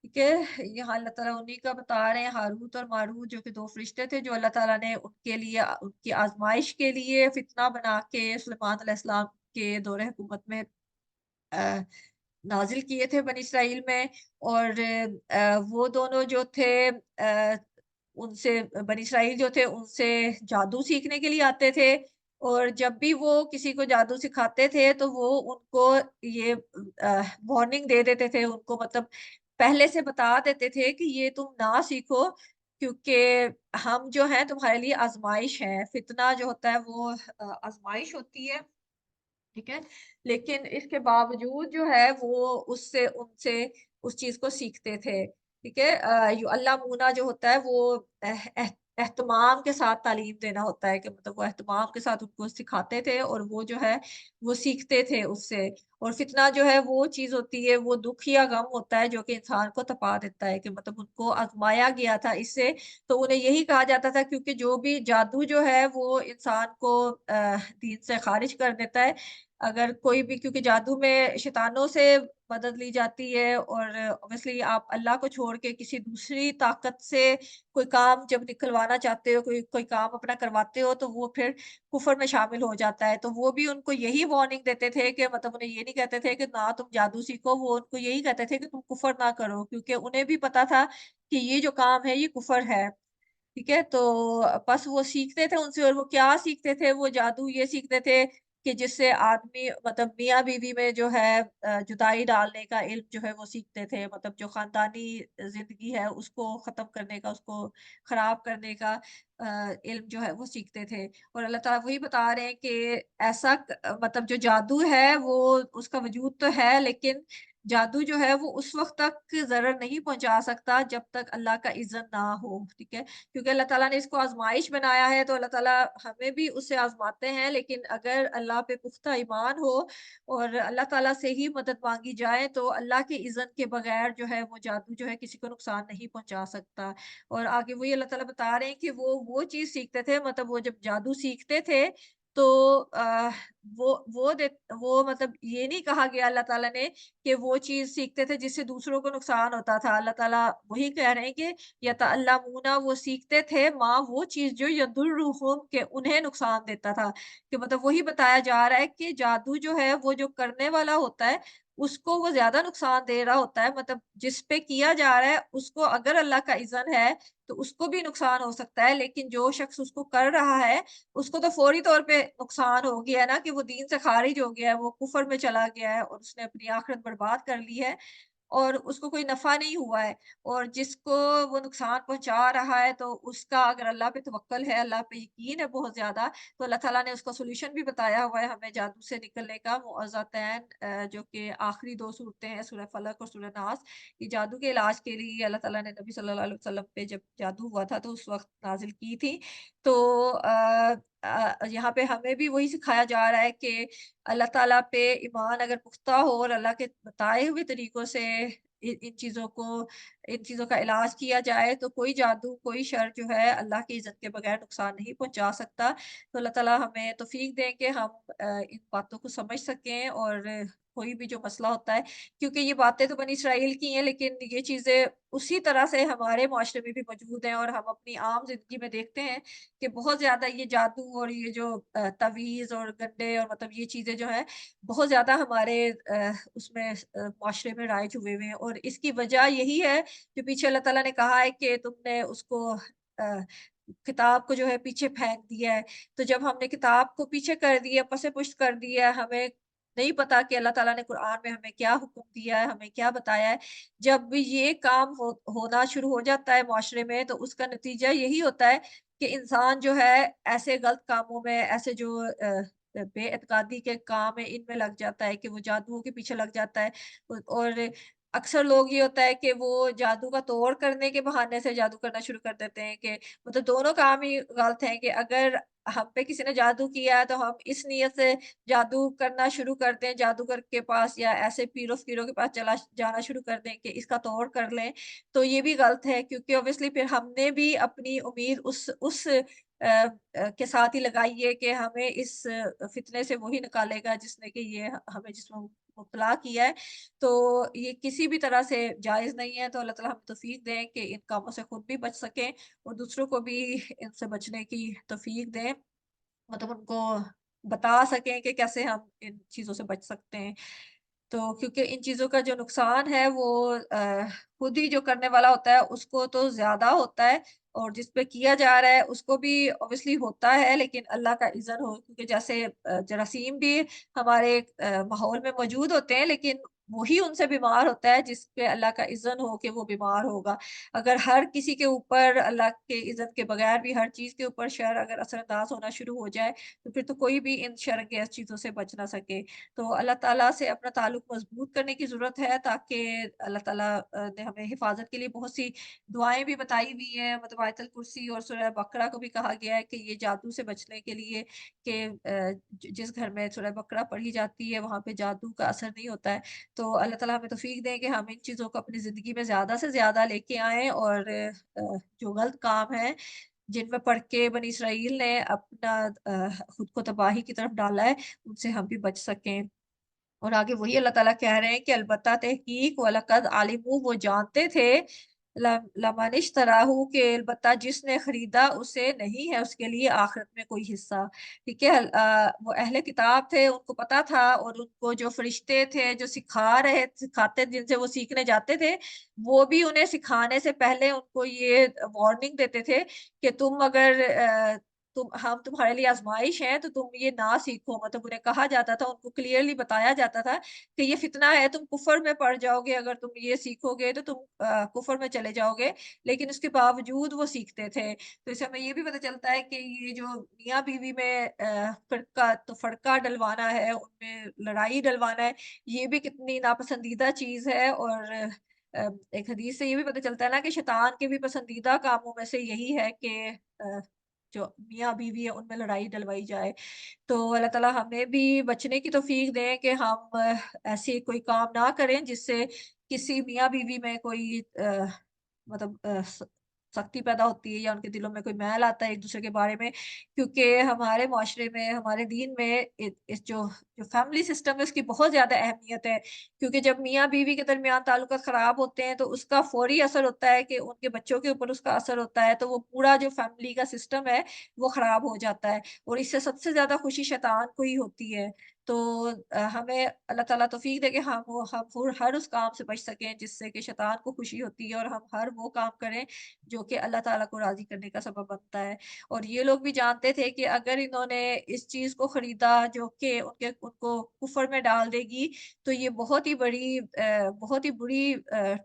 ठीक है, यहाँ अल्लाह ताला उन्हीं का बता रहे हैं, हारूत और मारूत जो कि 2 फरिश्ते थे जो अल्लाह ताला ने उनके लिए उनकी आज़माइश के लिए फ़ितना बना के सुलेमान अलैहिस्सलाम के दौरे हुकूमत में अ, नाज़िल किए थे बनी इसराइल में। और वो दोनों जो थे उनसे बनी इसराइल जो थे उनसे जादू सीखने के लिए आते थे, اور جب بھی وہ کسی کو جادو سکھاتے تھے تو وہ ان کو یہ وارننگ دے دیتے تھے، ان کو مطلب پہلے سے بتا دیتے تھے کہ یہ تم نہ سیکھو، کیونکہ ہم جو ہیں تمہارے لیے آزمائش ہیں، فتنہ جو ہوتا ہے وہ آزمائش ہوتی ہے، ٹھیک ہے؟ لیکن اس کے باوجود جو ہے وہ ان سے اس چیز کو سیکھتے تھے، ٹھیک ہے؟ یعلمون جو ہوتا ہے وہ اہتمام کے ساتھ تعلیم دینا ہوتا ہے، کہ مطلب وہ اہتمام کے ساتھ ان کو سکھاتے تھے اور وہ جو ہے وہ سیکھتے تھے اس سے۔ اور فتنہ جو ہے وہ چیز ہوتی ہے، وہ دکھ یا غم ہوتا ہے جو کہ انسان کو تپا دیتا ہے، کہ مطلب ان کو آزمایا گیا تھا اس سے، تو انہیں یہی کہا جاتا تھا، کیونکہ جو بھی جادو جو ہے وہ انسان کو دین سے خارج کر دیتا ہے۔ اگر کوئی بھی، کیونکہ جادو میں شیطانوں سے مدد لی جاتی ہے، اور obviously آپ اللہ کو چھوڑ کے کسی دوسری طاقت سے کوئی کام جب نکلوانا چاہتے ہو، کوئی کام اپنا کرواتے ہو، تو وہ پھر کفر میں شامل ہو جاتا ہے۔ تو وہ بھی ان کو یہی وارننگ دیتے تھے، کہ مطلب انہیں یہ نہیں کہتے تھے کہ نہ تم جادو سیکھو، وہ ان کو یہی کہتے تھے کہ تم کفر نہ کرو، کیونکہ انہیں بھی پتا تھا کہ یہ جو کام ہے یہ کفر ہے، ٹھیک ہے؟ تو بس وہ سیکھتے تھے ان سے، اور وہ کیا سیکھتے تھے؟ وہ جادو یہ سیکھتے تھے کہ جس سے آدمی مطلب میاں بیوی میں جو ہے جدائی ڈالنے کا علم جو ہے وہ سیکھتے تھے، مطلب جو خاندانی زندگی ہے اس کو ختم کرنے کا، اس کو خراب کرنے کا علم جو ہے وہ سیکھتے تھے۔ اور اللہ تعالیٰ وہی بتا رہے ہیں کہ ایسا مطلب جو جادو ہے وہ اس کا وجود تو ہے، لیکن جادو جو ہے وہ اس وقت تک ضرر نہیں پہنچا سکتا جب تک اللہ کا اذن نہ ہو، ٹھیک ہے؟ کیونکہ اللہ تعالیٰ نے اس کو آزمائش بنایا ہے، تو اللہ تعالیٰ ہمیں بھی اس سے آزماتے ہیں، لیکن اگر اللہ پہ پختہ ایمان ہو اور اللہ تعالیٰ سے ہی مدد مانگی جائے، تو اللہ کے اذن کے بغیر جو ہے وہ جادو جو ہے کسی کو نقصان نہیں پہنچا سکتا۔ اور آگے وہی اللہ تعالیٰ بتا رہے ہیں کہ وہ چیز سیکھتے تھے، مطلب وہ جب جادو سیکھتے تھے تو وہ مطلب یہ نہیں کہا گیا اللہ تعالیٰ نے کہ وہ چیز سیکھتے تھے جس سے دوسروں کو نقصان ہوتا تھا۔ اللہ تعالیٰ وہی کہہ رہے ہیں کہ یتعلمون، وہ سیکھتے تھے ماں وہ چیز جو یضرہم، کہ انہیں نقصان دیتا تھا، کہ مطلب وہی بتایا جا رہا ہے کہ جادو جو ہے وہ جو کرنے والا ہوتا ہے اس کو وہ زیادہ نقصان دے رہا ہوتا ہے، مطلب جس پہ کیا جا رہا ہے اس کو اگر اللہ کا اذن ہے تو اس کو بھی نقصان ہو سکتا ہے، لیکن جو شخص اس کو کر رہا ہے اس کو تو فوری طور پہ نقصان ہو گیا ہے نا، کہ وہ دین سے خارج ہو گیا ہے، وہ کفر میں چلا گیا ہے اور اس نے اپنی آخرت برباد کر لی ہے اور اس کو کوئی نفع نہیں ہوا ہے۔ اور جس کو وہ نقصان پہنچا رہا ہے تو اس کا اگر اللہ پہ توکل ہے، اللہ پہ یقین ہے بہت زیادہ، تو اللہ تعالیٰ نے اس کا سولوشن بھی بتایا ہوا ہے ہمیں جادو سے نکلنے کا، معوذتین، جو کہ آخری 2 صورتیں ہیں، سورہ فلق اور سورہ ناس۔ یہ جادو کے علاج کے لیے اللہ تعالیٰ نے نبی صلی اللہ علیہ وسلم پہ جب جادو ہوا تھا تو اس وقت نازل کی تھی۔ تو یہاں پہ ہمیں بھی وہی سکھایا جا رہا ہے کہ اللہ تعالیٰ پہ ایمان اگر پختہ ہو اور اللہ کے بتائے ہوئے طریقوں سے ان چیزوں کا علاج کیا جائے، تو کوئی جادو، کوئی شر جو ہے اللہ کی اذن کے بغیر نقصان نہیں پہنچا سکتا۔ تو اللہ تعالیٰ ہمیں توفیق دیں کہ ہم ان باتوں کو سمجھ سکیں، اور کوئی بھی جو مسئلہ ہوتا ہے، کیونکہ یہ باتیں تو بنی اسرائیل کی ہیں لیکن یہ چیزیں اسی طرح سے ہمارے معاشرے میں بھی موجود ہیں، اور ہم اپنی عام زندگی میں دیکھتے ہیں کہ بہت زیادہ یہ جادو اور یہ جو تعویذ اور گنڈے اور مطلب یہ چیزیں جو ہیں بہت زیادہ ہمارے اس میں معاشرے میں رائج ہوئے ہوئے ہیں، اور اس کی وجہ یہی ہے جو پیچھے اللہ تعالیٰ نے کہا ہے کہ تم نے اس کو کتاب کو جو ہے پیچھے پھینک دیا ہے۔ تو جب ہم نے کتاب کو پیچھے کر دیا، پس پشت کر دیا، ہمیں نہیں پتا کہ اللہ تعالیٰ نے قرآن میں ہمیں کیا حکم دیا ہے، ہمیں کیا بتایا ہے۔ جب بھی یہ کام ہونا شروع ہو جاتا ہے معاشرے میں، تو اس کا نتیجہ یہی ہوتا ہے کہ انسان جو ہے ایسے غلط کاموں میں، ایسے جو بے اعتقادی کے کام ہے ان میں لگ جاتا ہے، کہ وہ جادوؤں کے پیچھے لگ جاتا ہے۔ اور اکثر لوگ یہ ہوتا ہے کہ وہ جادو کا توڑ کرنے کے بہانے سے جادو کرنا شروع کر دیتے ہیں، کہ مطلب دونوں کام ہی غلط ہیں، کہ اگر ہم پہ کسی نے جادو کیا ہے تو ہم اس نیت سے جادو کرنا شروع کر دیں، جادوگر کے پاس یا ایسے پیروں فقیروں کے پاس چلا جانا شروع کر دیں کہ اس کا توڑ کر لیں، تو یہ بھی غلط ہے، کیونکہ obviously پھر ہم نے بھی اپنی امید اس کے ساتھ ہی لگائی ہے کہ ہمیں اس فتنے سے وہی نکالے گا جس نے کہ یہ ہمیں جس میں مبتلا کیا ہے۔ تو یہ کسی بھی طرح سے جائز نہیں ہے، تو اللہ تعالیٰ ہمیں توفیق دیں کہ ان کاموں سے خود بھی بچ سکیں اور دوسروں کو بھی ان سے بچنے کی توفیق دیں، مطلب ان کو بتا سکیں کہ کیسے ہم ان چیزوں سے بچ سکتے ہیں۔ تو کیونکہ ان چیزوں کا جو نقصان ہے وہ خود ہی جو کرنے والا ہوتا ہے اس کو تو زیادہ ہوتا ہے، اور جس پہ کیا جا رہا ہے اس کو بھی obviously ہوتا ہے، لیکن اللہ کا اذن ہو، کیونکہ جیسے جراثیم بھی ہمارے ماحول میں موجود ہوتے ہیں، لیکن وہی ان سے بیمار ہوتا ہے جس پہ اللہ کا اذن ہو کہ وہ بیمار ہوگا۔ اگر ہر کسی کے اوپر اللہ کے اذن کے بغیر بھی ہر چیز کے اوپر شر اگر اثر انداز ہونا شروع ہو جائے، تو پھر تو کوئی بھی ان شر انگیز چیزوں سے بچ نہ سکے۔ تو اللہ تعالیٰ سے اپنا تعلق مضبوط کرنے کی ضرورت ہے، تاکہ اللہ تعالیٰ نے ہمیں حفاظت کے لیے بہت سی دعائیں بھی بتائی ہوئی ہیں، مطلب آیت الکرسی اور سورہ بقرہ کو بھی کہا گیا ہے کہ یہ جادو سے بچنے کے لیے، کہ جس گھر میں سورہ بقرہ پڑھی جاتی ہے وہاں پہ جادو کا اثر نہیں ہوتا ہے۔ تو اللہ تعالیٰ ہمیں توفیق دیں کہ ہم ان چیزوں کو اپنی زندگی میں زیادہ سے زیادہ لے کے آئیں، اور جو غلط کام ہے جن میں پڑھ کے بنی اسرائیل نے اپنا خود کو تباہی کی طرف ڈالا ہے، ان سے ہم بھی بچ سکیں۔ اور آگے وہی اللہ تعالیٰ کہہ رہے ہیں کہ البتہ تحقیق وَلَقَدْ عَلِمُوا، وہ جانتے تھے، لَمَنِ اشْتَرَاهُ، کہ البتہ جس نے خریدا اسے نہیں ہے اس کے لیے آخرت میں کوئی حصہ۔ ٹھیک ہے، وہ اہل کتاب تھے، ان کو پتا تھا، اور ان کو جو فرشتے تھے جو سکھاتے جن سے وہ سیکھنے جاتے تھے، وہ بھی انہیں سکھانے سے پہلے ان کو یہ وارننگ دیتے تھے کہ تم اگر ہم تمہارے لیے آزمائش ہیں تو تم یہ نہ سیکھو، مطلب انہیں کہا جاتا تھا، ان کو کلیئرلی بتایا جاتا تھا کہ یہ فتنہ ہے، تم کفر میں پڑ جاؤ گے، اگر تم یہ سیکھو گے تو تم کفر میں چلے جاؤ گے، لیکن اس کے باوجود وہ سیکھتے تھے۔ تو اس سے ہمیں یہ بھی پتہ چلتا ہے کہ یہ جو میاں بیوی میں فرقہ ڈلوانا ہے، ان میں لڑائی ڈلوانا ہے، یہ بھی کتنی ناپسندیدہ چیز ہے۔ اور ایک حدیث سے یہ بھی پتہ چلتا ہے نا کہ شیطان کے بھی پسندیدہ کاموں میں سے یہی ہے کہ جو میاں بیوی ہے ان میں لڑائی ڈلوائی جائے۔ تو اللہ تعالیٰ ہمیں بھی بچنے کی توفیق دیں کہ ہم ایسی کوئی کام نہ کریں جس سے کسی میاں بیوی میں کوئی مطلب سختی پیدا ہوتی ہے، یا ان کے دلوں میں کوئی میل آتا ہے ایک دوسرے کے بارے میں، کیونکہ ہمارے معاشرے میں، ہمارے دین میں اس جو فیملی سسٹم ہے اس کی بہت زیادہ اہمیت ہے، کیونکہ جب میاں بیوی کے درمیان تعلقات خراب ہوتے ہیں تو اس کا فوری اثر ہوتا ہے کہ ان کے بچوں کے اوپر اس کا اثر ہوتا ہے، تو وہ پورا جو فیملی کا سسٹم ہے وہ خراب ہو جاتا ہے، اور اس سے سب سے زیادہ خوشی شیطان کو ہی ہوتی ہے۔ تو ہمیں اللہ تعالیٰ توفیق دے کہ ہم ہر اس کام سے بچ سکیں جس سے کہ شیطان کو خوشی ہوتی ہے، اور ہم ہر وہ کام کریں جو کہ اللہ تعالیٰ کو راضی کرنے کا سبب بنتا ہے۔ اور یہ لوگ بھی جانتے تھے کہ اگر انہوں نے اس چیز کو خریدا جو کہ ان کو کفر میں ڈال دے گی، تو یہ بہت ہی بری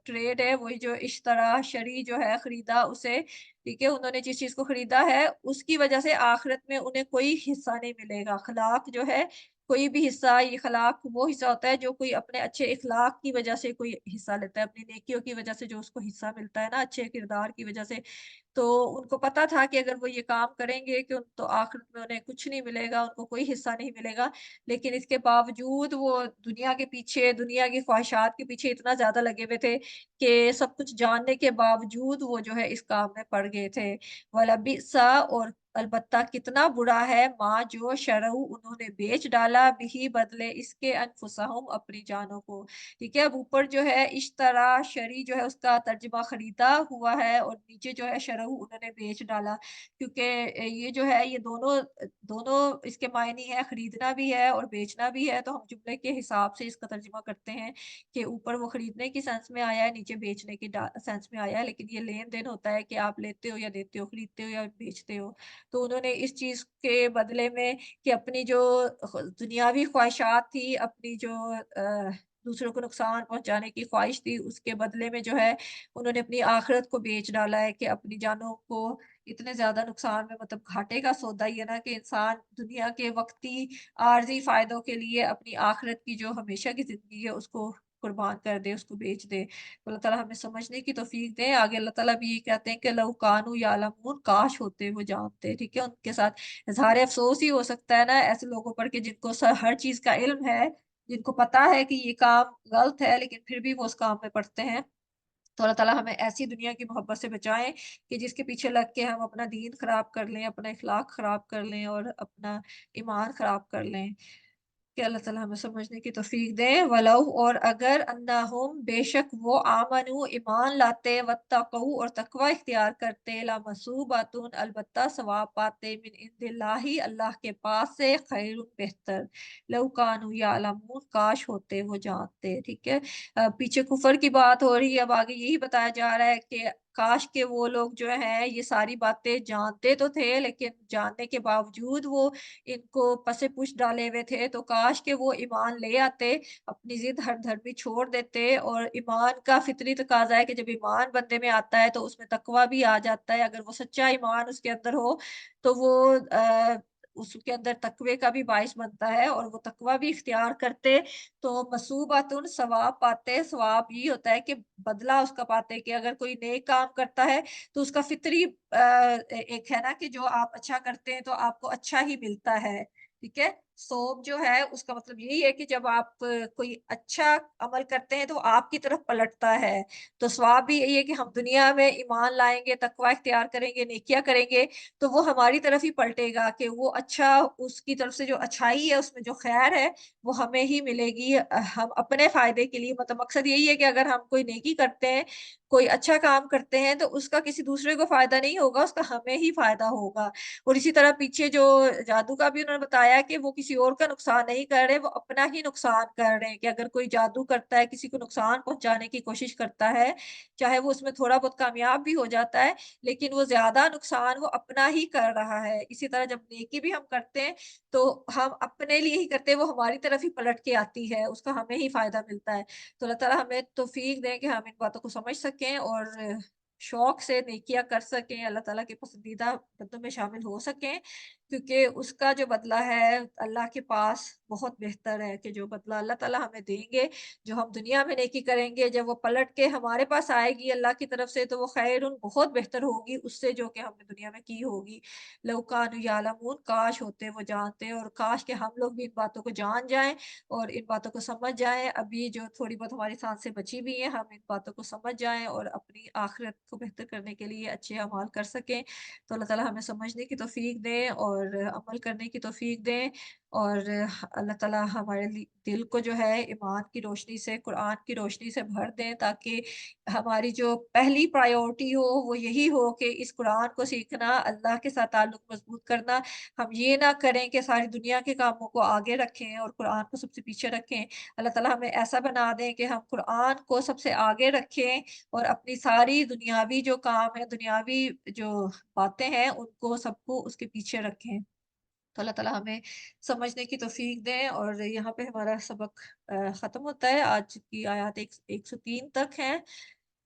ٹریڈ ہے، وہی جو اشترا شری جو ہے، خریدا اسے، ٹھیک ہے، انہوں نے جس چیز کو خریدا ہے اس کی وجہ سے آخرت میں انہیں کوئی حصہ نہیں ملے گا۔ اخلاق جو ہے، کوئی بھی حصہ، یہ اخلاق وہ حصہ ہوتا ہے جو کوئی اپنے اچھے اخلاق کی وجہ سے کوئی حصہ لیتا ہے، اپنی نیکیوں کی وجہ سے جو اس کو حصہ ملتا ہے نا، اچھے کردار کی وجہ سے۔ تو ان کو پتا تھا کہ اگر وہ یہ کام کریں گے کہ تو آخرت میں انہیں کچھ نہیں ملے گا، ان کو کوئی حصہ نہیں ملے گا، لیکن اس کے باوجود وہ دنیا کے پیچھے، دنیا کی خواہشات کے پیچھے اتنا زیادہ لگے ہوئے تھے کہ سب کچھ جاننے کے باوجود وہ جو ہے اس کام میں پڑ گئے تھے۔ وَلَبِئْسَ، اور البتہ کتنا برا ہے، ماں جو شرعوا، انہوں نے بیچ ڈالا، بھی بدلے اس کے، انفسہم، اپنی جانوں کو۔ ٹھیک ہے، اب اوپر جو ہے اشترا شری جو ہے اس کا ترجمہ خریدا ہوا ہے، اور نیچے جو ہے شرعوا انہوں نے بیچ ڈالا، کیونکہ یہ جو ہے یہ دونوں اس کے معنی ہے، خریدنا بھی ہے اور بیچنا بھی ہے، تو ہم جملے کے حساب سے اس کا ترجمہ کرتے ہیں کہ اوپر وہ خریدنے کی سینس میں آیا ہے، نیچے بیچنے کی سینس میں آیا ہے، لیکن یہ لین دین ہوتا ہے کہ آپ لیتے ہو یا دیتے ہو، خریدتے ہو یا بیچتے ہو۔ تو انہوں نے اس چیز کے بدلے میں کہ اپنی جو دنیاوی خواہشات تھی، اپنی جو دوسروں کو نقصان پہنچانے کی خواہش تھی، اس کے بدلے میں جو ہے انہوں نے اپنی آخرت کو بیچ ڈالا ہے، کہ اپنی جانوں کو اتنے زیادہ نقصان میں، مطلب گھاٹے کا سودا ہی ہے نا کہ انسان دنیا کے وقتی عارضی فائدوں کے لیے اپنی آخرت کی جو ہمیشہ کی زندگی ہے اس کو قربان کر دے، اس کو بیچ دے۔ تو اللہ تعالیٰ ہمیں سمجھنے کی توفیق دے۔ آگے اللہ تعالیٰ بھی یہ کہتے ہیں کہ لو کانوا یعلمون، کاش ہوتے وہ جانتے، ٹھیک ہے، ان کے ساتھ اظہار افسوس ہی ہو سکتا ہے نا ایسے لوگوں پر کہ جن کو ہر چیز کا علم ہے، جن کو پتا ہے کہ یہ کام غلط ہے، لیکن پھر بھی وہ اس کام میں پڑتے ہیں۔ تو اللہ تعالیٰ ہمیں ایسی دنیا کی محبت سے بچائیں کہ جس کے پیچھے لگ کے ہم اپنا دین خراب کر لیں، اپنا اخلاق خراب کر لیں، اور اپنا ایمان خراب کر لیں۔ کہ اللہ تعالیٰ ہمیں سمجھنے کی توفیق دے۔ ولو، اور اگر، انہم، بے شک وہ، آمنو، ایمان لاتے، واتقوا، اور تقوی اختیار کرتے، لمثوبۃ، البتہ ثواب پاتے، من عند اللہ، اللہ کے پاس سے، خیر، بہتر، لو کانوا یعلمون، کاش ہوتے وہ جانتے، ٹھیک ہے۔ پیچھے کفر کی بات ہو رہی ہے، اب آگے یہی بتایا جا رہا ہے کہ کاش کہ وہ لوگ جو ہیں یہ ساری باتیں جانتے تو تھے لیکن جاننے کے باوجود وہ ان کو پسِ پُش ڈالے ہوئے تھے، تو کاش کہ وہ ایمان لے آتے، اپنی ضد ہر دھرمی چھوڑ دیتے اور ایمان کا فطری تقاضا ہے کہ جب ایمان بندے میں آتا ہے تو اس میں تقویٰ بھی آ جاتا ہے، اگر وہ سچا ایمان اس کے اندر ہو تو وہ اس کے اندر تقوی کا بھی باعث بنتا ہے اور وہ تقویٰ بھی اختیار کرتے تو مثوبۃ ثواب پاتے، ثواب یہ ہوتا ہے کہ بدلہ اس کا پاتے کہ اگر کوئی نیک کام کرتا ہے تو اس کا فطری ایک ہے نا کہ جو آپ اچھا کرتے ہیں تو آپ کو اچھا ہی ملتا ہے، ٹھیک ہے؟ صوب جو ہے اس کا مطلب یہی ہے کہ جب آپ کوئی اچھا عمل کرتے ہیں تو آپ کی طرف پلٹتا ہے، تو ثواب بھی یہی ہے کہ ہم دنیا میں ایمان لائیں گے، تقوی اختیار کریں گے، نیکیاں کریں گے تو وہ ہماری طرف ہی پلٹے گا کہ وہ اچھا اس کی طرف سے جو اچھائی ہے، اس میں جو خیر ہے وہ ہمیں ہی ملے گی ہم اپنے فائدے کے لیے مطلب مقصد یہی ہے کہ اگر ہم کوئی نیکی کرتے ہیں، کوئی اچھا کام کرتے ہیں تو اس کا کسی دوسرے کو فائدہ نہیں ہوگا، اس کا ہمیں ہی فائدہ ہوگا۔ اور اسی طرح پیچھے جو جادو کا بھی انہوں نے بتایا کہ وہ کسی اور کا نقصان نہیں کر رہے، وہ اپنا ہی نقصان کر رہے ہیں کہ اگر کوئی جادو کرتا ہے، کسی کو نقصان پہنچانے کی کوشش کرتا ہے، چاہے وہ اس میں تھوڑا بہت کامیاب بھی ہو جاتا ہے، لیکن وہ زیادہ نقصان وہ اپنا ہی کر رہا ہے۔ اسی طرح جب نیکی بھی ہم کرتے ہیں تو ہم اپنے لیے ہی کرتے ہیں، وہ ہماری طرف ہی پلٹ کے آتی ہے، اس کا ہمیں ہی فائدہ ملتا ہے۔ تو اللہ تعالیٰ ہمیں توفیق دیں کہ ہم ان باتوں کو سمجھ سکیں اور شوق سے نیکیاں کر سکیں، اللہ تعالیٰ کے پسندیدہ بندوں میں شامل ہو سکیں، کیونکہ اس کا جو بدلہ ہے اللہ کے پاس بہت بہتر ہے کہ جو بدلہ اللہ تعالیٰ ہمیں دیں گے، جو ہم دنیا میں نیکی کریں گے، جب وہ پلٹ کے ہمارے پاس آئے گی اللہ کی طرف سے تو وہ خیرٌ بہت بہتر ہوگی اس سے جو کہ ہم نے دنیا میں کی ہوگی۔ لَوْ كَانُوا يَعْلَمُونَ کاش ہوتے وہ جانتے اور کاش کہ ہم لوگ بھی ان باتوں کو جان جائیں اور ان باتوں کو سمجھ جائیں، ابھی جو تھوڑی بہت ہماری سانسیں بچی ہوئی ہیں، ہم ان باتوں کو سمجھ جائیں اور اپنی آخرت کو بہتر کرنے کے لیے اچھے اعمال کر سکیں۔ تو اللہ تعالیٰ ہمیں سمجھنے کی توفیق دیں اور عمل کرنے کی توفیق دیں اور اللہ تعالیٰ ہمارے دل کو جو ہے ایمان کی روشنی سے، قرآن کی روشنی سے بھر دیں تاکہ ہماری جو پہلی پرائیورٹی ہو وہ یہی ہو کہ اس قرآن کو سیکھنا، اللہ کے ساتھ تعلق مضبوط کرنا، ہم یہ نہ کریں کہ ساری دنیا کے کاموں کو آگے رکھیں اور قرآن کو سب سے پیچھے رکھیں۔ اللہ تعالیٰ ہمیں ایسا بنا دیں کہ ہم قرآن کو سب سے آگے رکھیں اور اپنی ساری دنیاوی جو کام ہے، دنیاوی جو باتیں ہیں، ان کو سب کو اس کے پیچھے رکھیں۔ تو اللہ تعالیٰ ہمیں سمجھنے کی توفیق دیں اور یہاں پہ ہمارا سبق ختم ہوتا ہے۔ آج کی آیات 103 تک ہیں۔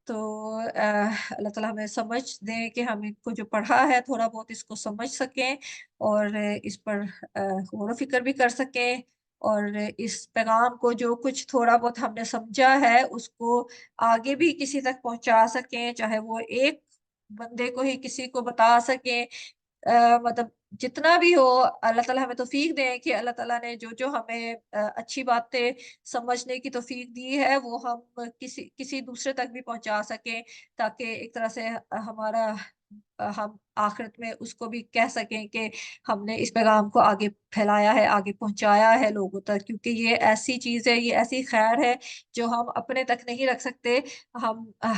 تو اللہ تعالیٰ ہمیں سمجھ دیں کہ ہم ان کو جو پڑھا ہے تھوڑا بہت اس کو سمجھ سکیں اور اس پر غور و فکر بھی کر سکیں اور اس پیغام کو جو کچھ تھوڑا بہت ہم نے سمجھا ہے اس کو آگے بھی کسی تک پہنچا سکیں، چاہے وہ ایک بندے کو ہی کسی کو بتا سکیں، مطلب جتنا بھی ہو اللہ تعالیٰ ہمیں توفیق دیں کہ اللہ تعالیٰ نے جو ہمیں اچھی باتیں سمجھنے کی توفیق دی ہے وہ ہم کسی دوسرے تک بھی پہنچا سکیں تاکہ ایک طرح سے ہمارا ہم آخرت میں اس کو بھی کہہ سکیں کہ ہم نے اس پیغام کو آگے پھیلایا ہے، آگے پہنچایا ہے لوگوں تک، کیونکہ یہ ایسی چیز ہے، یہ ایسی خیر ہے جو ہم اپنے تک نہیں رکھ سکتے۔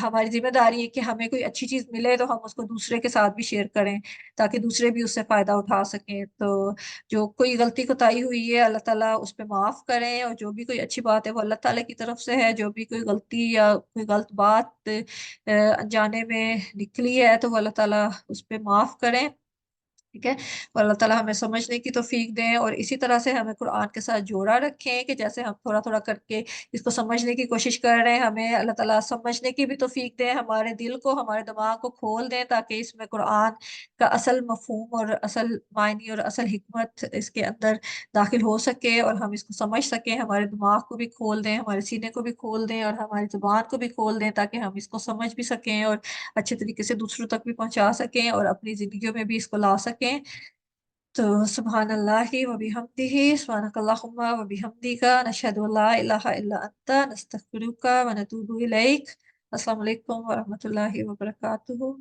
ہماری ذمہ داری ہے کہ ہمیں کوئی اچھی چیز ملے تو ہم اس کو دوسرے کے ساتھ بھی شیئر کریں تاکہ دوسرے بھی اس سے فائدہ اٹھا سکیں۔ تو جو کوئی غلطی کوتاہی ہوئی ہے اللہ تعالیٰ اس پہ معاف کریں اور جو بھی کوئی اچھی بات ہے وہ اللہ تعالیٰ کی طرف سے ہے، جو بھی کوئی غلطی یا کوئی غلط بات انجانے میں نکلی ہے تو وہ اللہ تعالیٰ اس پہ معاف کریں، ٹھیک ہے؟ اور اللہ تعالیٰ ہمیں سمجھنے کی توفیق دیں اور اسی طرح سے ہمیں قرآن کے ساتھ جوڑا رکھیں کہ جیسے ہم تھوڑا تھوڑا کر کے اس کو سمجھنے کی کوشش کر رہے ہیں، ہمیں اللہ تعالیٰ سمجھنے کی بھی توفیق دیں، ہمارے دل کو، ہمارے دماغ کو کھول دیں تاکہ اس میں قرآن کا اصل مفہوم اور اصل معنی اور اصل حکمت اس کے اندر داخل ہو سکے اور ہم اس کو سمجھ سکیں، ہمارے دماغ کو بھی کھول دیں، ہمارے سینے کو بھی کھول دیں اور ہماری زبان کو بھی کھول دیں تاکہ ہم اس کو سمجھ بھی سکیں اور اچھے طریقے سے دوسروں تک بھی پہنچا سکیں اور اپنی زندگیوں میں بھی اس کو لا سکیں۔ تو سبحان اللہ و بحمدہ، سبحانک اللہم و بحمدک، نشہد ان لا الہ الا انت، نستغفرک و نتوب الیک۔ السلام علیکم و رحمۃ اللہ وبرکاتہ۔